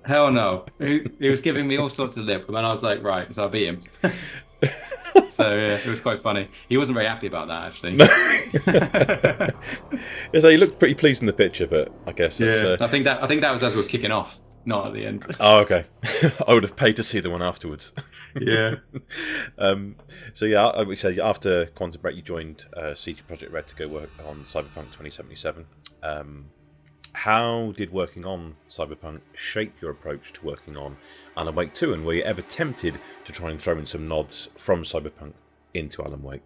Hell no. He was giving me all sorts of lip. And then I was like, right, so I beat him. So yeah, it was quite funny. He wasn't very happy about that, actually. Yeah, so he looked pretty pleased in the picture, but I guess it's, I think that was as we were kicking off, not at the end. Oh, okay. I would have paid to see the one afterwards. Yeah. So yeah, I would say after Quantum Break, you joined CD Projekt Red to go work on Cyberpunk 2077. How did working on Cyberpunk shape your approach to working on Alan Wake 2, and were you ever tempted to try and throw in some nods from Cyberpunk into Alan Wake?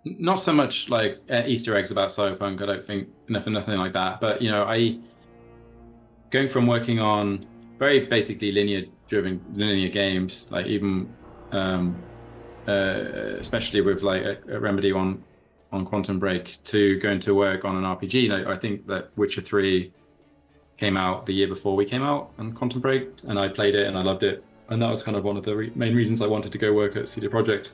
Not so much like Easter eggs about Cyberpunk, I don't think, nothing like that. But you know, going from working on very basically linear games, like even especially with like a Remedy on Quantum Break, to going to work on an RPG. Like, I think that Witcher 3 came out the year before we came out on Quantum Break, and I played it and I loved it. And that was kind of one of the main reasons I wanted to go work at CD Projekt,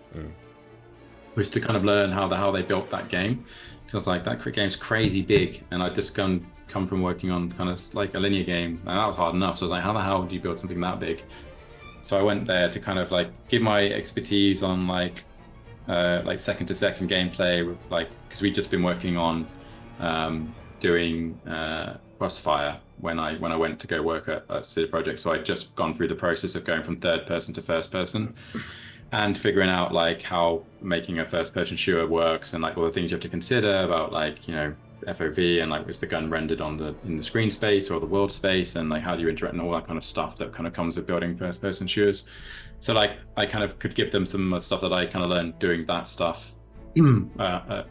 was to kind of learn how they built that game. Because like that game's crazy big, and I'd just come from working on kind of like a linear game, and that was hard enough. So I was like, how the hell do you build something that big? So I went there to kind of like give my expertise on like second to second gameplay, with like, because we'd just been working on doing Crossfire when I went to go work at CD Projekt. So I'd just gone through the process of going from third person to first person and figuring out like how making a first person shooter works, and like all the things you have to consider about like, you know, FOV, and like was the gun rendered in the screen space or the world space, and like how do you interact and all that kind of stuff that kind of comes with building first person shooters. So like I kind of could give them some stuff that I kind of learned doing that stuff a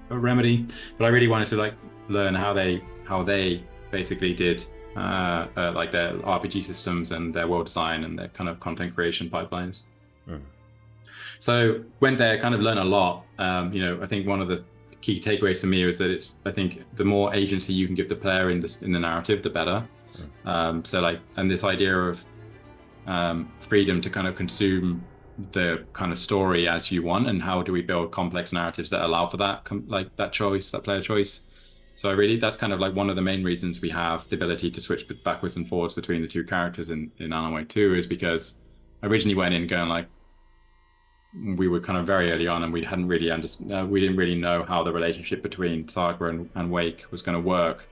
Remedy, but I really wanted to like learn how they basically did like their RPG systems and their world design and their kind of content creation pipelines. So went there, kind of learned a lot. I think one of the key takeaways for me was that I think the more agency you can give the player in the narrative, the better. So like, and this idea of freedom to kind of consume the kind of story as you want, and how do we build complex narratives that allow for that, like that choice, that player choice. So really, that's kind of like one of the main reasons we have the ability to switch backwards and forwards between the two characters in Alan Wake 2, is because I originally went in going like, we were kind of very early on, and we hadn't really we didn't really know how the relationship between Saga and Wake was going to work.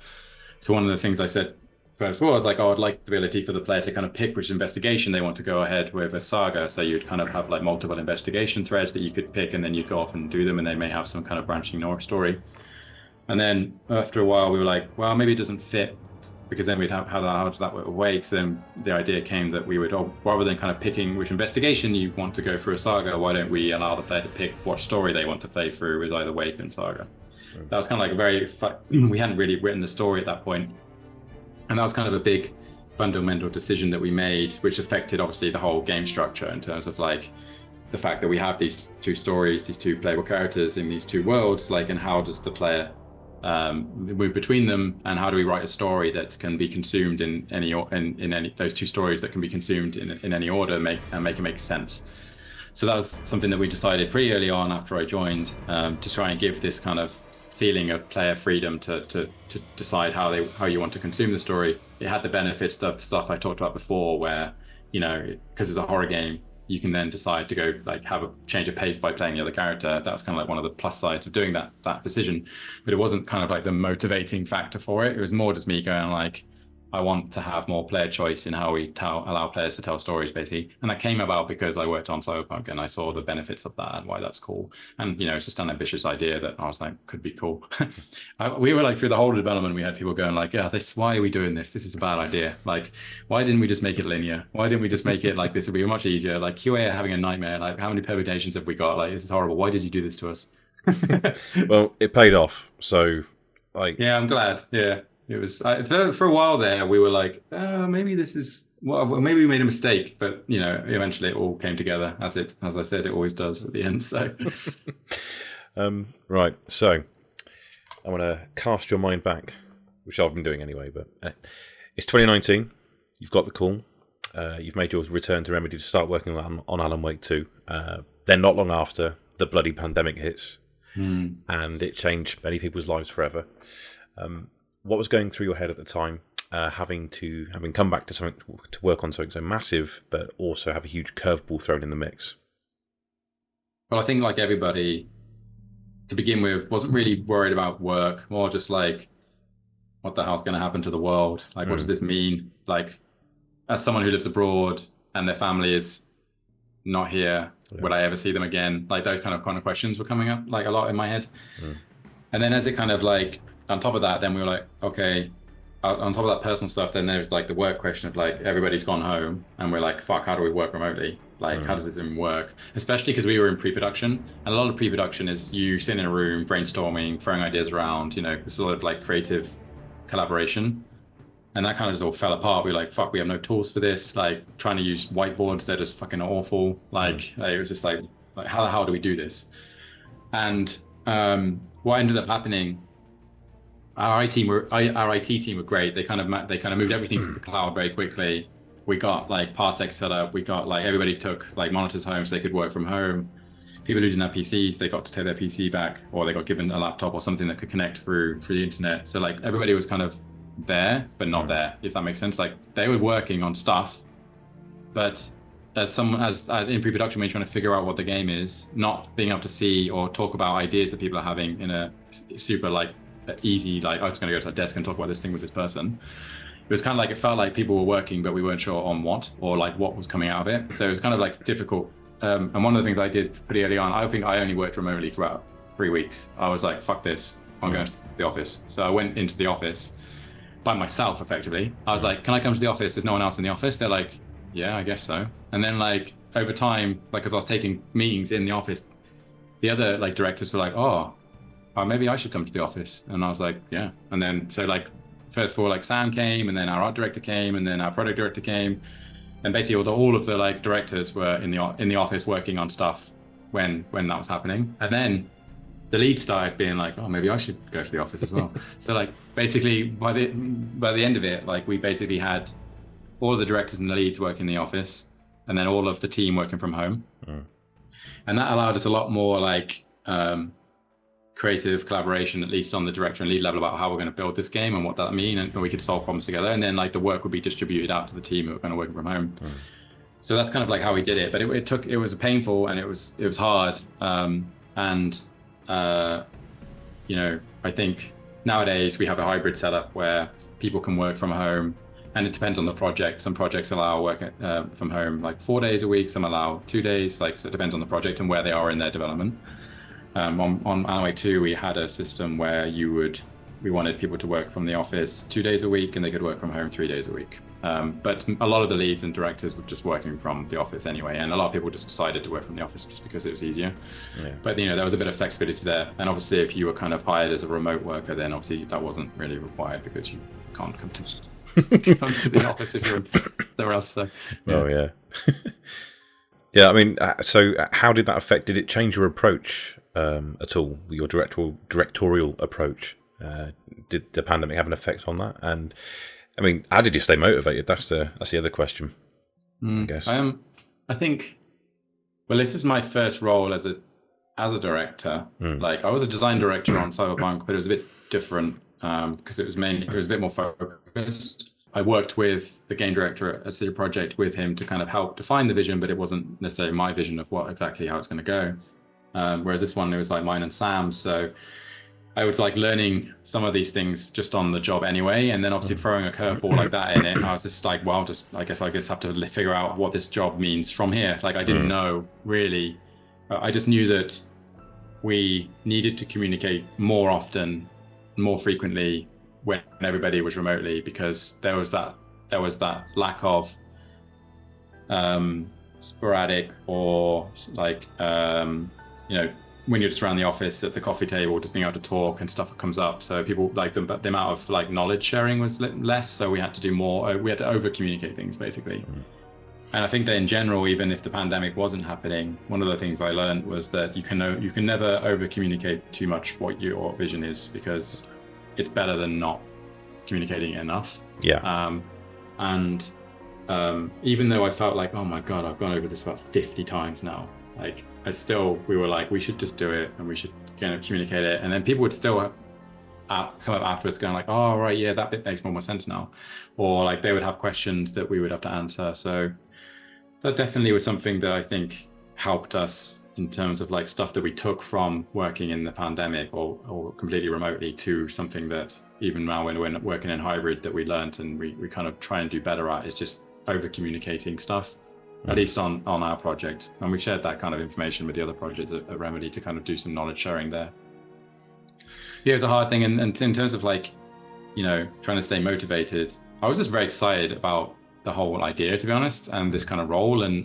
So one of the things I said first of all, I was like, I'd like the ability for the player to kind of pick which investigation they want to go ahead with a Saga. So you'd kind of have like multiple investigation threads that you could pick, and then you'd go off and do them, and they may have some kind of branching story. And then after a while, we were like, well, maybe it doesn't fit, because then we'd have how does that work with Wake? So then the idea came that we would, rather than kind of picking which investigation you want to go through a Saga, why don't we allow the player to pick what story they want to play through with either Wake and Saga? That was kind of like we hadn't really written the story at that point. And that was kind of a big fundamental decision that we made, which affected obviously the whole game structure in terms of like the fact that we have these two stories, these two playable characters in these two worlds, like, and how does the player move between them, and how do we write a story that can be consumed in any those two stories that can be consumed in any order, make it make sense. So that was something that we decided pretty early on after I joined, to try and give this kind of feeling of player freedom to decide how you want to consume the story. It had the benefits of the stuff I talked about before, where because it's a horror game, you can then decide to go like have a change of pace by playing the other character. That was kind of like one of the plus sides of doing that decision. But it wasn't kind of like the motivating factor for it. It was more just me going like, I want to have more player choice in how we allow players to tell stories, basically. And that came about because I worked on Cyberpunk and I saw the benefits of that and why that's cool. And, it's just an ambitious idea that I was like, could be cool. We were like, through the whole development, we had people going like, yeah, why are we doing this? This is a bad idea. Like, why didn't we just make it linear? Why didn't we just make it like this would be much easier? Like QA are having a nightmare. Like, how many permutations have we got? Like, this is horrible. Why did you do this to us? Well, it paid off. So, like, yeah, I'm glad. Yeah. It was for a while there. We were like, maybe this is maybe we made a mistake, but eventually it all came together as I said, it always does at the end. So, right. So, I want to cast your mind back, which I've been doing anyway. But it's 2019. You've got the call. You've made your return to Remedy to start working on Alan Wake 2. Then, not long after, the bloody pandemic hits, and it changed many people's lives forever. What was going through your head at the time, having come back to something to work on something so massive, but also have a huge curveball thrown in the mix? Well, I think like everybody, to begin with, wasn't really worried about work, more just like, what the hell's going to happen to the world? Like, what does this mean? Like, as someone who lives abroad and their family is not here, would I ever see them again? Like, those kind of questions were coming up like a lot in my head. And then as it kind of like, on top of that, then we were like, okay, on top of that personal stuff, then there's like the work question of like, everybody's gone home and we're like, fuck, how do we work remotely? Like, how does this even work? Especially because we were in pre-production, and a lot of pre-production is you sit in a room brainstorming, throwing ideas around, it's a lot of like creative collaboration. And that kind of just all fell apart. We were like, fuck, we have no tools for this. Like, trying to use whiteboards, they're just fucking awful. Like, it was just like how the hell do we do this? And what ended up happening, our IT team were great. They kind of moved everything to the cloud very quickly. We got like Parsec set up. We got like everybody took like monitors home so they could work from home. People who didn't have PCs, they got to take their PC back, or they got given a laptop or something that could connect through the internet. So like everybody was kind of there, but not there, if that makes sense. Like they were working on stuff, but as in pre-production, when you're trying to figure out what the game is, not being able to see or talk about ideas that people are having in a super like easy, like, I'm just going to go to a desk and talk about this thing with this person. It was kind of like, it felt like people were working, but we weren't sure on what, or like what was coming out of it. So it was kind of like difficult. And one of the things I did pretty early on, I think I only worked remotely for about 3 weeks. I was like, fuck this. on going to the office. So I went into the office by myself, effectively. I was like, can I come to the office? There's no one else in the office. They're like, yeah, I guess so. And then like over time, like as I was taking meetings in the office, the other like directors were like, oh, maybe I should come to the office. And I was like, yeah. And then so like first of all, like Sam came, and then our art director came, and then our product director came, and basically all of the like directors were in the office working on stuff when that was happening. And then the lead started being like, oh, maybe I should go to the office as well. So like basically by the end of it, like we basically had all of the directors and the leads working in the office, and then all of the team working from home. And that allowed us a lot more like creative collaboration, at least on the director and lead level, about how we're going to build this game and what that mean, and we could solve problems together. And then like the work would be distributed out to the team who were kind of working from home. So that's kind of like how we did it. But it was painful, and it was hard. You know, I think nowadays we have a hybrid setup where people can work from home, and it depends on the project. Some projects allow work from home like 4 days a week, some allow 2 days, like, so it depends on the project and where they are in their development. On Alan Wake 2, we had a system where we wanted people to work from the office 2 days a week, and they could work from home 3 days a week. But a lot of the leads and directors were just working from the office anyway, and a lot of people just decided to work from the office just because it was easier. But you know, there was a bit of flexibility there, and obviously if you were kind of hired as a remote worker, then obviously that wasn't really required, because you can't come to the office if you're somewhere else. So yeah, I mean, so how did that affect? Did it change your approach at all? Your directorial approach? Did the pandemic have an effect on that? And I mean, how did you stay motivated? That's the other question, I guess. I think, well, this is my first role as a director. Like I was a design director on Cyberpunk, but it was a bit different because it was a bit more focused. I worked with the game director at CD Projekt with him to kind of help define the vision, but it wasn't necessarily my vision of how it's going to go. Whereas this one, it was like mine and Sam's. So I was like learning some of these things just on the job anyway, and then obviously throwing a curveball like that in it, I was just like, well, I guess have to figure out what this job means from here. Like I didn't know really. I just knew that we needed to communicate more often, more frequently when everybody was remotely, because there was that lack of sporadic or like you know, when you're just around the office at the coffee table, just being able to talk and stuff comes up. So people like the amount of like knowledge sharing was less. So we had to do more. We had to over communicate things basically. And I think that in general, even if the pandemic wasn't happening, one of the things I learned was that you can never over communicate too much what your vision is, because it's better than not communicating enough. Even though I felt like, oh my God, I've gone over this about 50 times now. Like we were like, we should just do it, and we should kind of communicate it. And then people would still come up afterwards going like, oh, right, yeah, that bit makes more sense now. Or like they would have questions that we would have to answer. So that definitely was something that I think helped us in terms of like stuff that we took from working in the pandemic or completely remotely to something that even now when we're working in hybrid that we learned and we kind of try and do better at, is just over communicating stuff. At least on our project. And we shared that kind of information with the other projects at Remedy to kind of do some knowledge sharing there. Yeah, it was a hard thing. And in terms of like, you know, trying to stay motivated, I was just very excited about the whole idea, to be honest, and this kind of role and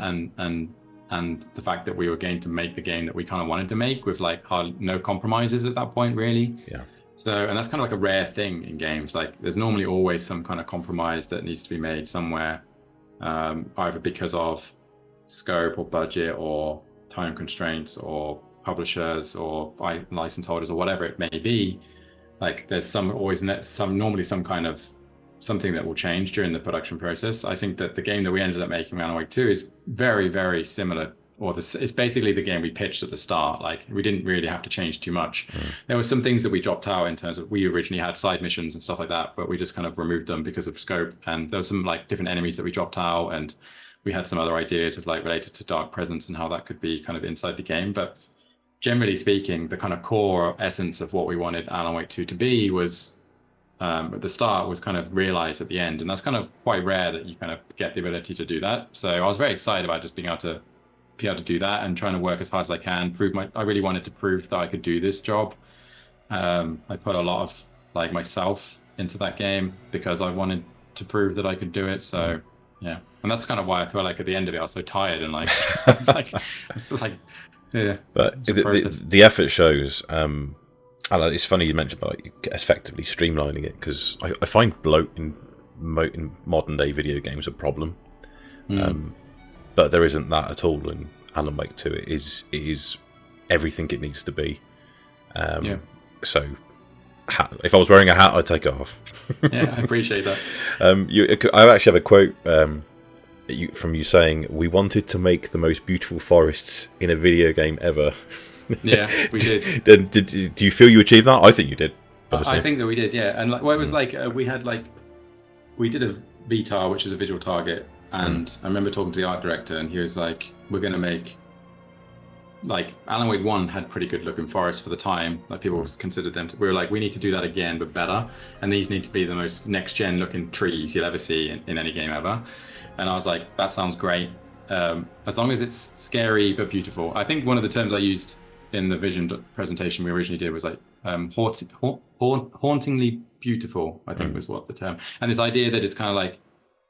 the fact that we were going to make the game that we kind of wanted to make with like no compromises at that point, really. Yeah. So, and that's kind of like a rare thing in games. Like there's normally always some kind of compromise that needs to be made somewhere. Either because of scope or budget or time constraints or publishers or license holders or whatever it may be. Like there's normally some kind of something that will change during the production process. I think that the game that we ended up making, Alan Wake 2, is very, very similar, it's basically the game we pitched at the start. Like we didn't really have to change too much. There were some things that we dropped out in terms of, we originally had side missions and stuff like that, but we just kind of removed them because of scope. And there was some like different enemies that we dropped out, and we had some other ideas of like related to Dark Presence and how that could be kind of inside the game. But generally speaking, the kind of core essence of what we wanted Alan Wake 2 to be was at the start was kind of realized at the end. And that's kind of quite rare that you kind of get the ability to do that. So I was very excited about just being able to do that and trying to work as hard as I can. I really wanted to prove that I could do this job I put a lot of like myself into that game because I wanted to prove that I could do it. So yeah, and that's kind of why I feel like at the end of it I was so tired and like it's like yeah. But It's a process. the effort shows. It's funny you mentioned about like, effectively streamlining it, because I find bloat in modern day video games a problem. But there isn't that at all in Alan Wake 2. It is everything it needs to be. So if I was wearing a hat, I'd take it off. Yeah, I appreciate that. I actually have a quote from you saying, "We wanted to make the most beautiful forests in a video game ever." Yeah, we did. Do you feel you achieved that? I think you did. I think that we did, yeah. And like, well, it was like we did a VTAR, which is a visual target, and I remember talking to the art director, and he was like, "We're going to make." Like Alan Wake 1 had pretty good looking forests for the time. Like people considered them. We were like, we need to do that again, but better. And these need to be the most next gen looking trees you'll ever see in any game ever. And I was like, that sounds great. As long as it's scary but beautiful. I think one of the terms I used in the vision presentation we originally did was like hauntingly beautiful, I think was what the term. And this idea that it's kind of like,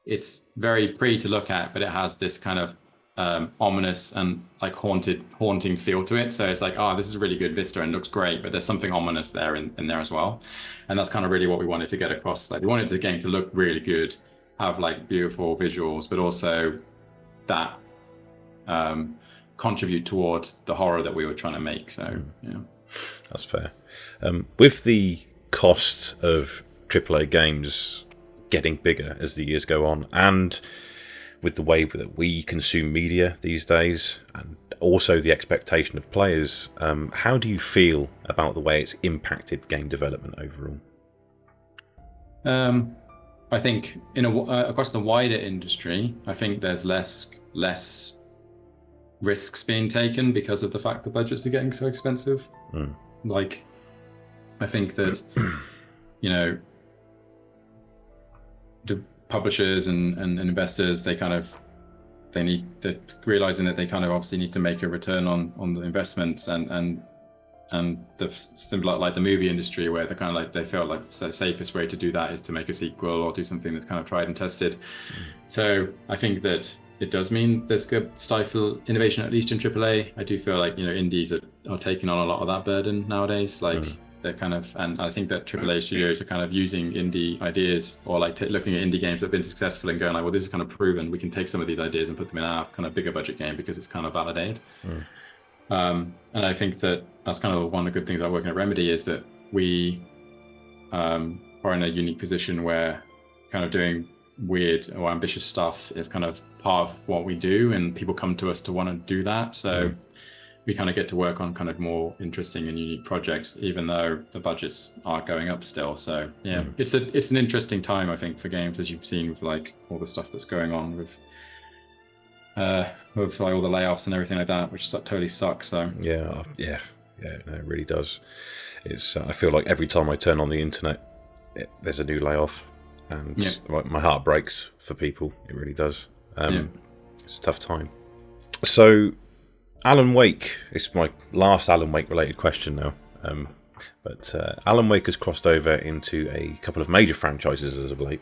it's very pretty to look at, but it has this kind of ominous and like haunting feel to it. So it's like, oh, this is a really good vista and looks great, but there's something ominous there in there as well. And that's kind of really what we wanted to get across. Like we wanted the game to look really good, have like beautiful visuals, but also that contribute towards the horror that we were trying to make. So yeah, that's fair. With the cost of AAA games getting bigger as the years go on, and with the way that we consume media these days, and also the expectation of players, how do you feel about the way it's impacted game development overall? I think across the wider industry, I think there's less risks being taken because of the fact that budgets are getting so expensive. Like, I think that the publishers and investors, they need to realizing that they kind of obviously need to make a return on the investments, and the similar like the movie industry, where they feel like the safest way to do that is to make a sequel or do something that's kind of tried and tested. So I think that it does mean there's good stifle innovation, at least in AAA. I do feel like indies are taking on a lot of that burden nowadays. Like they're kind of, and I think that AAA studios are kind of using indie ideas, or like looking at indie games that have been successful and going like, well, this is kind of proven. We can take some of these ideas and put them in our kind of bigger budget game because it's kind of validated. And I think that that's kind of one of the good things about working at Remedy, is that we are in a unique position where kind of doing weird or ambitious stuff is kind of part of what we do, and people come to us to want to do that. So we kind of get to work on kind of more interesting and unique projects, even though the budgets are going up still. So yeah, it's an interesting time, I think, for games, as you've seen with like all the stuff that's going on with like all the layoffs and everything like that, which totally sucks. So no, it really does. It's I feel like every time I turn on the internet, there's a new layoff, and like, my heart breaks for people. It really does. It's a tough time. So Alan Wake is my last Alan Wake related question now. But Alan Wake has crossed over into a couple of major franchises as of late,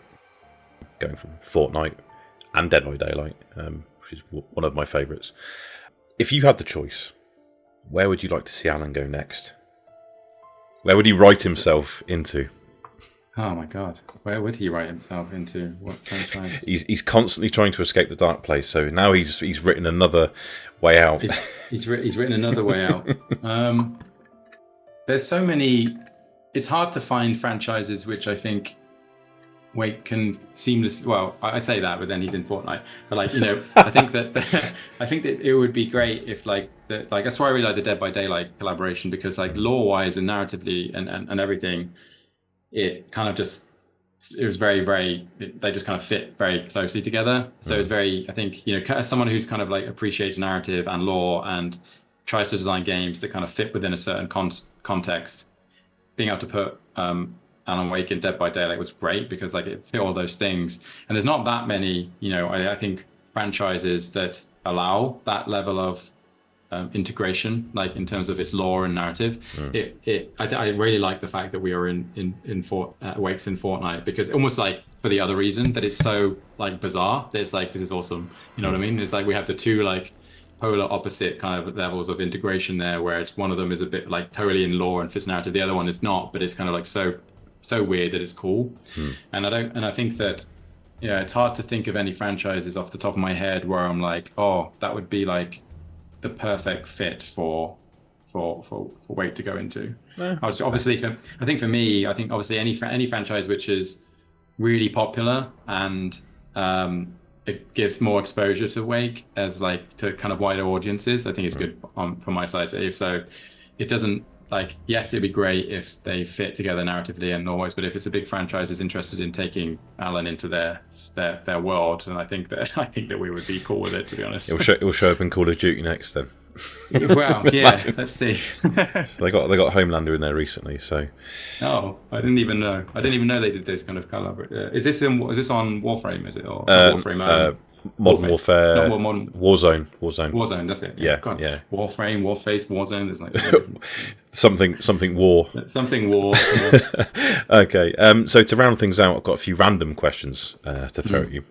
going from Fortnite and Dead by Daylight, which is one of my favourites. If you had the choice, where would you like to see Alan go next? Where would he write himself into? Oh my God, where would he write himself into? What franchise? He's constantly trying to escape the dark place, so now he's written another way out. He's written another way out. There's so many. It's hard to find franchises which I think Wake can seamless. Well, I say that, but then he's in Fortnite. But like I think that it would be great if like that's why I really like the Dead by Daylight collaboration, because like lore-wise and narratively and everything, it kind of just, it was very, very, they just kind of fit very closely together. So it was very, I think, as someone who's kind of like appreciates narrative and lore and tries to design games that kind of fit within a certain context, being able to put Alan Wake and Dead by Daylight was great, because like it fit all those things. And there's not that many, I think franchises that allow that level of integration, like in terms of its lore and narrative. I really like the fact that we are in Wakes in Fortnite, because almost like for the other reason that it's so like bizarre, that it's like, this is awesome. You know what I mean? It's like we have the two like polar opposite kind of levels of integration there, where it's one of them is a bit like totally in lore and fits narrative, the other one is not, but it's kind of like so weird that it's cool. And I think that, yeah, it's hard to think of any franchises off the top of my head where I'm like, oh, that would be like the perfect fit for Wake to go into. Obviously, I think for me, obviously any franchise which is really popular and it gives more exposure to Wake as like to kind of wider audiences, I think it's good from my side. So it doesn't, like, yes, it'd be great if they fit together narratively and always, but if it's a big franchise is interested in taking Alan into their world, and I think that we would be cool with it, to be honest. It will show up in Call of Duty next then. Well, yeah, let's see. They got Homelander in there recently, so. Oh, I didn't even know they did this kind of collaboration. Is this on Warframe? Is it or Warframe? Modern Warfare, Warzone. Warzone, that's it. Yeah. Warframe, Warface, Warzone. There's like something war. Something war. Yeah. Okay. So to round things out, I've got a few random questions to throw at you.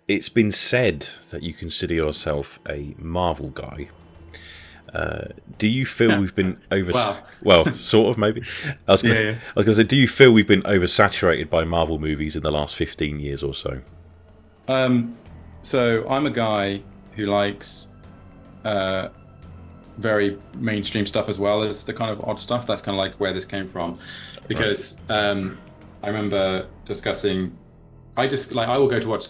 It's been said that you consider yourself a Marvel guy. Do you feel we've been well, sort of, maybe. I was going to say, do you feel we've been oversaturated by Marvel movies in the last 15 years or so? So I'm a guy who likes very mainstream stuff as well as the kind of odd stuff. That's kind of like where this came from, because I remember discussing. I will go to watch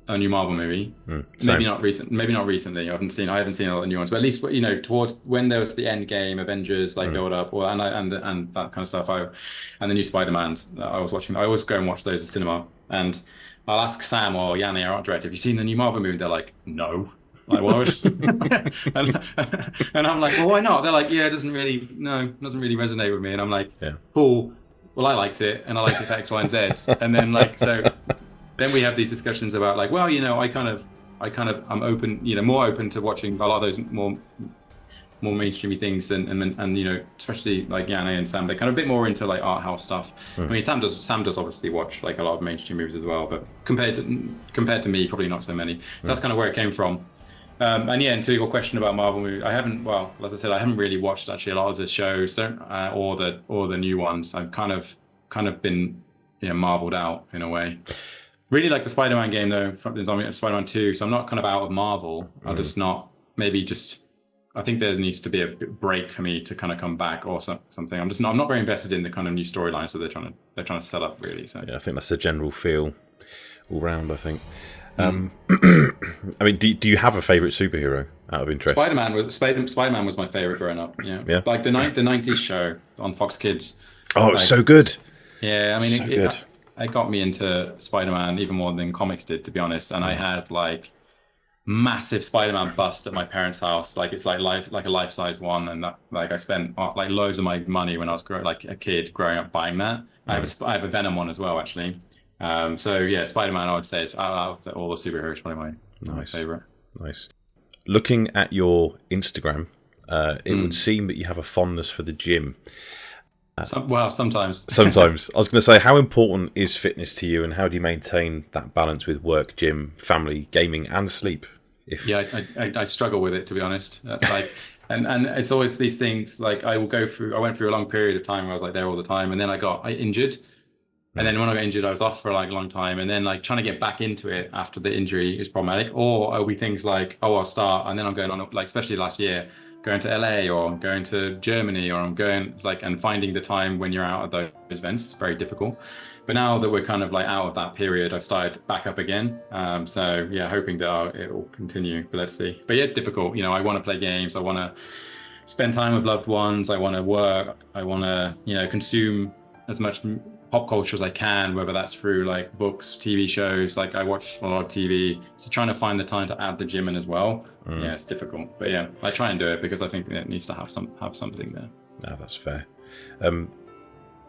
a new Marvel movie. Maybe not recently. I haven't seen a lot of the new ones, but at least, you know, towards when there was the End Game, Avengers, like build up, and that kind of stuff. And the new Spider-Mans that I was watching. I always go and watch those at cinema, and I'll ask Sam or Yanni, our art director, have you seen the new Marvel movie? They're like, no. Like, why would and I'm like, well, why not? They're like, yeah, it doesn't really resonate with me. And I'm like, cool. Well, I liked it, and I liked it for X, Y, and Z. And then then we have these discussions about like, well, you know, I'm open, you know, more open to watching a lot of those more mainstreamy things, and you know, especially like Yanni and Sam, they're kind of a bit more into like art house stuff. I mean, Sam does obviously watch like a lot of mainstream movies as well, but compared to me, probably not so many. So that's kind of where it came from. And to your question about Marvel movies, as I said, I haven't really watched actually a lot of the shows, or the new ones. I've kind of been, you know, marveled out in a way. Really like the Spider-Man game though, from Spider-Man 2. So I'm not kind of out of Marvel. I'm just not, maybe just. I think there needs to be a break for me to kind of come back or something. I'm not very invested in the kind of new storylines that they're trying to set up, really. So yeah, I think that's the general feel all round, I think. I mean, do you have a favourite superhero out of interest? Spider-Man was my favourite growing up. Yeah. Like the 90s show on Fox Kids. Oh, it's so good. Yeah, I mean, it got me into Spider-Man even more than comics did, to be honest. And I had like massive Spider-Man bust at my parents' house. Like it's like a life-size one, and that, like I spent like loads of my money when I was like a kid growing up buying that. I have a Venom one as well, actually. So yeah, Spider-Man, I would say, is out of all the superheroes, probably my favorite. Nice. Looking at your Instagram, it would seem that you have a fondness for the gym. Sometimes. Sometimes. I was going to say, how important is fitness to you, and how do you maintain that balance with work, gym, family, gaming, and sleep? I struggle with it, to be honest. Like, and it's always these things. Like I went through a long period of time where I was like there all the time, and then I got injured. And then when I got injured, I was off for like a long time. And then like trying to get back into it after the injury is problematic. Or are we things like, I'll start, and then I'm going on, like especially last year, going to LA or I'm going to Germany, or I'm going like, and finding the time when you're out of those events, it's very difficult. But now that we're kind of like out of that period, I've started back up again. So yeah, hoping that it will continue, but let's see. But yeah, it's difficult. You know, I want to play games. I want to spend time with loved ones. I want to work. I want to, you know, consume as much pop culture as I can, whether that's through like books, TV shows. Like I watch a lot of TV, so trying to find the time to add the gym in as well. Yeah, it's difficult, but yeah, I try and do it because I think it needs to have something there. No, that's fair.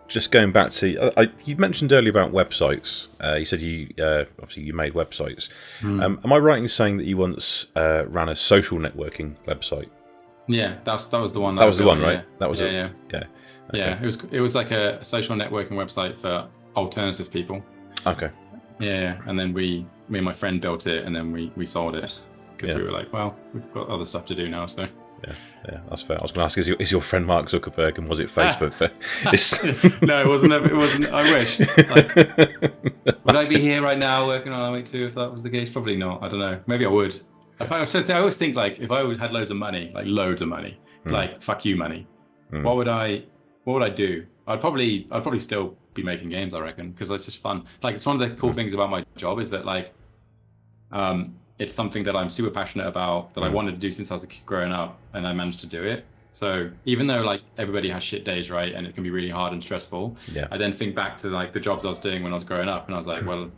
Just going back to you mentioned earlier about websites. You said you obviously you made websites. Am I right in saying that you once ran a social networking website? Yeah, that was the one. That was the one, right? Yeah. That was yeah. Okay. Yeah, it was like a social networking website for alternative people. Okay. Yeah, and then me and my friend built it, and then we sold it because we were like, well, we've got other stuff to do now, so. Yeah, that's fair. I was going to ask, is your friend Mark Zuckerberg, and was it Facebook? But it's... No, it wasn't. It wasn't. I wish. Like, would I be here right now working on Alan Wake 2 if that was the case? Probably not. I don't know. Maybe I would. I always think, like, if I had loads of money, like fuck you money, what would I do? I'd probably still be making games, I reckon, because it's just fun. Like, it's one of the cool things about my job is that, like, it's something that I'm super passionate about, that I wanted to do since I was a kid growing up, and I managed to do it. So even though, like, everybody has shit days, right, and it can be really hard and stressful, I then think back to, like, the jobs I was doing when I was growing up, and I was like, well,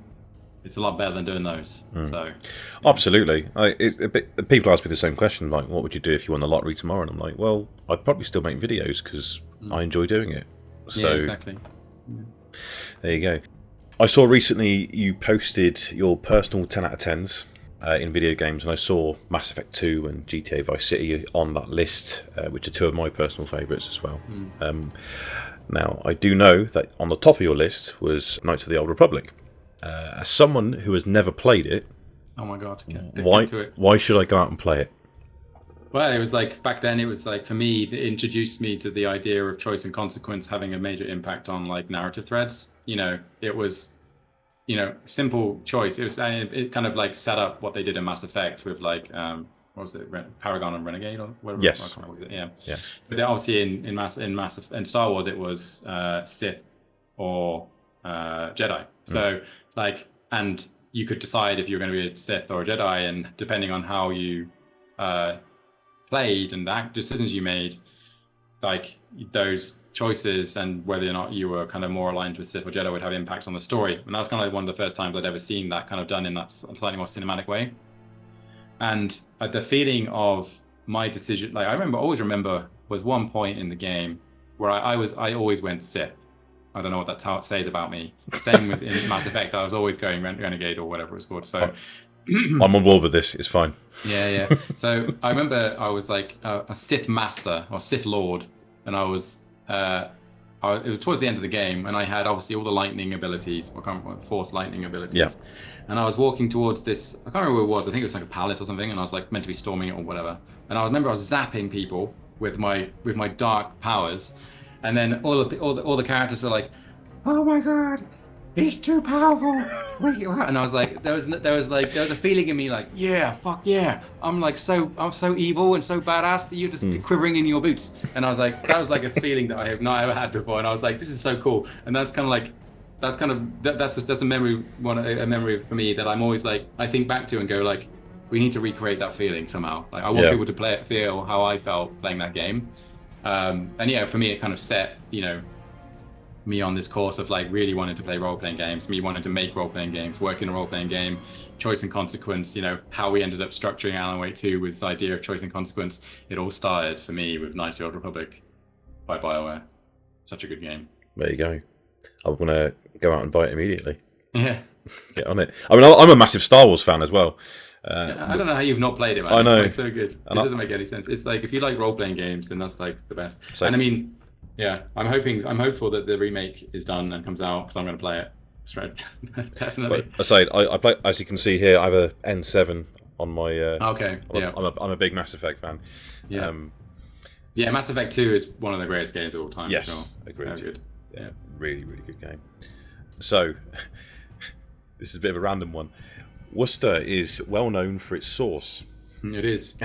it's a lot better than doing those. So absolutely. People ask me the same question, like, what would you do if you won the lottery tomorrow? And I'm like, well, I'd probably still make videos because I enjoy doing it. So yeah, exactly. There you go. I saw recently you posted your personal 10 out of 10s in video games, and I saw Mass Effect 2 and GTA Vice City on that list, which are two of my personal favourites as well. Now, I do know that on the top of your list was Knights of the Old Republic. As someone who has never played it, oh my god, why should I go out and play it? Well, it was like, back then, it was like, for me, it introduced me to the idea of choice and consequence having a major impact on, like, narrative threads. You know, it was, you know, simple choice. It kind of like set up what they did in Mass Effect with, like, what was it, Paragon and Renegade or whatever? Yes. Yeah. But then obviously in Star Wars, it was Sith or Jedi. So, like, and you could decide if you're going to be a Sith or a Jedi, and depending on how you played and the decisions you made, like, those choices and whether or not you were kind of more aligned with Sith or Jedi would have impacts on the story. And that was kind of like one of the first times I'd ever seen that kind of done in that slightly more cinematic way. And the feeling of my decision, like, always remember was one point in the game where I always went Sith. I don't know what that says about me. Same was in Mass Effect. I was always going Renegade or whatever it's called. So I'm on board with this. It's fine. Yeah. So I remember I was like a Sith Master or Sith Lord, and it was towards the end of the game, and I had obviously all the lightning abilities, or Force lightning abilities. Yeah. And I was walking towards this, I can't remember what it was. I think it was like a palace or something, and I was like meant to be storming it or whatever. And I remember I was zapping people with my dark powers, and then all the characters were like, "Oh my god, he's too powerful!" And I was like, there was a feeling in me like, yeah, fuck yeah, I'm so evil and so badass that you're just quivering in your boots. And I was like, that was like a feeling that I have not ever had before. And I was like, this is so cool. And that's a memory for me that I'm always like, I think back to and go like, we need to recreate that feeling somehow. Like, I want people to feel how I felt playing that game. And yeah, for me, it kind of set, you know, me on this course of like really wanting to play role-playing games, me wanting to make role-playing games, work in a role-playing game, choice and consequence, you know, how we ended up structuring Alan Wake 2 with this idea of choice and consequence. It all started for me with Knights of the Old Republic by BioWare. Such a good game. There you go. I'm going to go out and buy it immediately. Yeah. Get on it. I mean, I'm a massive Star Wars fan as well. I don't know how you've not played it, man. I know. It's like so good. It doesn't make any sense. It's like, if you like role-playing games, then that's like the best. So, and I mean, yeah, I'm hopeful that the remake is done and comes out, because I'm going to play it straight. Definitely. But I play, as you can see here, I have a N7 on my. Okay. Yeah. I'm a big Mass Effect fan. Yeah. Yeah, Mass Effect 2 is one of the greatest games of all time. Yes, sure. agreed. So good. Yeah. Really, really good game. So, this is a bit of a random one. Worcester is well known for its sauce. It is.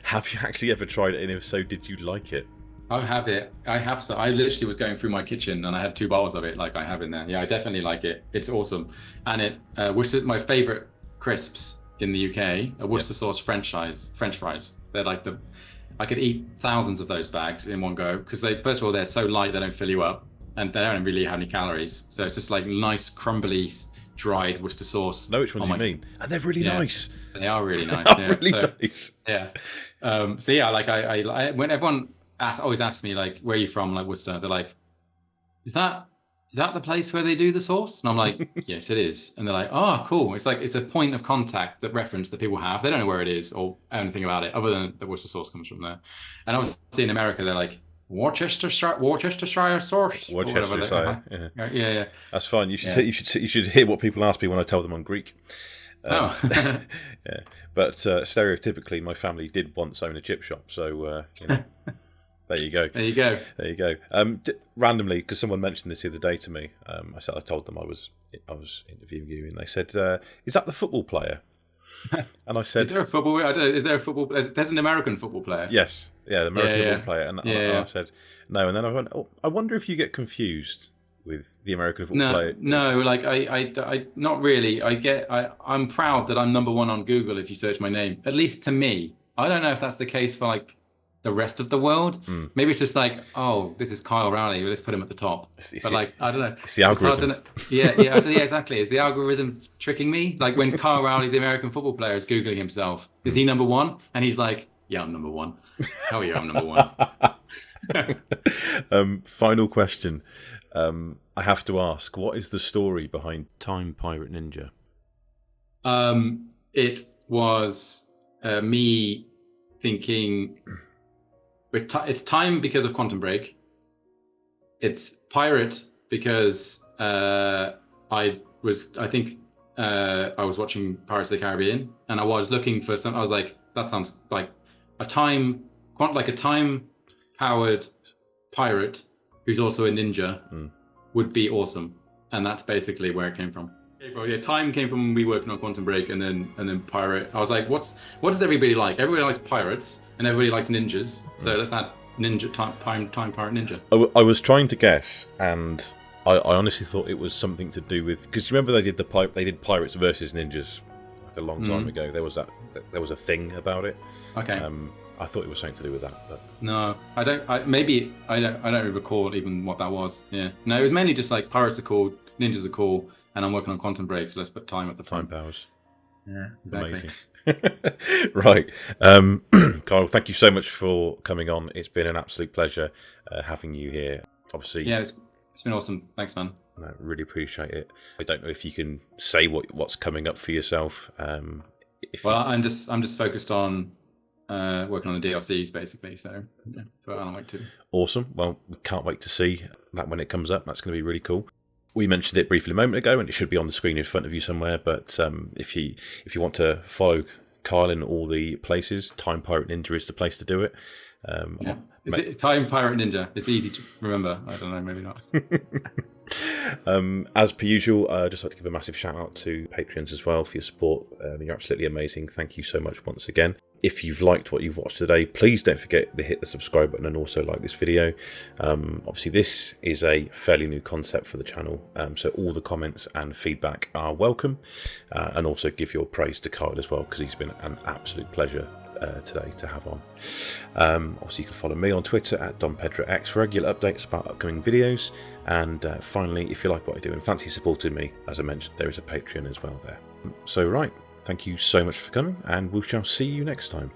Have you actually ever tried it? And if so, did you like it? I have it. So I literally was going through my kitchen and I had 2 bottles of it, like I have in there. Yeah, I definitely like it. It's awesome. And Worcester, my favorite crisps in the UK are Worcester Sauce French fries. They're like I could eat thousands of those bags in one go, because first of all, they're so light they don't fill you up, and they don't really have any calories. So it's just like nice, crumbly, dried Worcester sauce. I know which ones you mean. And they're really nice. They are really nice. Nice. Yeah. So yeah, like I when everyone always asks me like, where are you from, like Worcester, they're like, is that that the place where they do the sauce? And I'm like, yes, it is. And they're like, oh, cool. It's like, it's a point of contact, that reference that people have. They don't know where it is or anything about it, other than the Worcester sauce comes from there. And obviously in America, they're like, Worcestershire sauce. Worcestershire, Yeah. That's fine. You should hear what people ask me when I tell them I'm Greek. Oh. Yeah, but stereotypically, my family did once own a chip shop, so there you go. There you go. There you go. Randomly, because someone mentioned this the other day to me, I told them I was interviewing you, and they said, "Is that the football player?" And I said, "Is there a football? Is there a football? There's an American football player." Yes, the American football player. And I said, "No," and then I went, "Oh, I wonder if you get confused with the American football player." No, like I not really. I'm proud that I'm number one on Google if you search my name. At least to me. I don't know if that's the case for like the rest of the world. Maybe it's just like, oh, this is Kyle Rowley, let's put him at the top. But like, I don't know. It's the algorithm. Yeah, exactly. Is the algorithm tricking me? Like when Kyle Rowley, the American football player, is Googling himself, is he number one? And he's like, yeah, I'm number one. Hell yeah, I'm number one. Final question. I have to ask, what is the story behind TimePirateNinja? It was me thinking, it's time because of Quantum Break. It's pirate because I was watching Pirates of the Caribbean, and I was looking for some. I was like, that sounds like a time-powered pirate who's also a ninja would be awesome, and that's basically where it came from. Yeah, time came from me working on Quantum Break, and then pirate. I was like, what does everybody like? Everybody likes pirates, and everybody likes ninjas. So let's add ninja time pirate ninja. I was trying to guess, and I honestly thought it was something to do with, because you remember they did Pirates versus Ninjas like a long time ago. There was a thing about it. Okay. I thought it was something to do with that, but no, I don't. I don't recall even what that was. Yeah, no, it was mainly just like pirates are cool, ninjas are cool, and I'm working on Quantum Break, so let's put time at the front. Time powers. Yeah, exactly. Amazing. Right, Kyle, thank you so much for coming on. It's been an absolute pleasure having you here. Obviously, yeah, it's been awesome. Thanks, man. I really appreciate it. I don't know if you can say what's coming up for yourself. I'm just focused on working on the DLCs basically, so yeah, for Alan Wake 2. Awesome. Well, we can't wait to see that when it comes up. That's going to be really cool. We mentioned it briefly a moment ago, and it should be on the screen in front of you somewhere. But if you want to follow Kyle in all the places, TimePirateNinja is the place to do it. Is it TimePirateNinja? It's easy to remember. I don't know, maybe not. As per usual, I'd just like to give a massive shout out to Patreons as well for your support. You're absolutely amazing. Thank you so much once again. If you've liked what you've watched today, please don't forget to hit the subscribe button and also like this video. Obviously, this is a fairly new concept for the channel, so all the comments and feedback are welcome. And also give your praise to Kyle as well, because he's been an absolute pleasure today to have on. Also, you can follow me on Twitter at DonPedroX for regular updates about upcoming videos. And finally, if you like what I do and fancy supporting me, as I mentioned, there is a Patreon as well there. So right, thank you so much for coming, and we shall see you next time.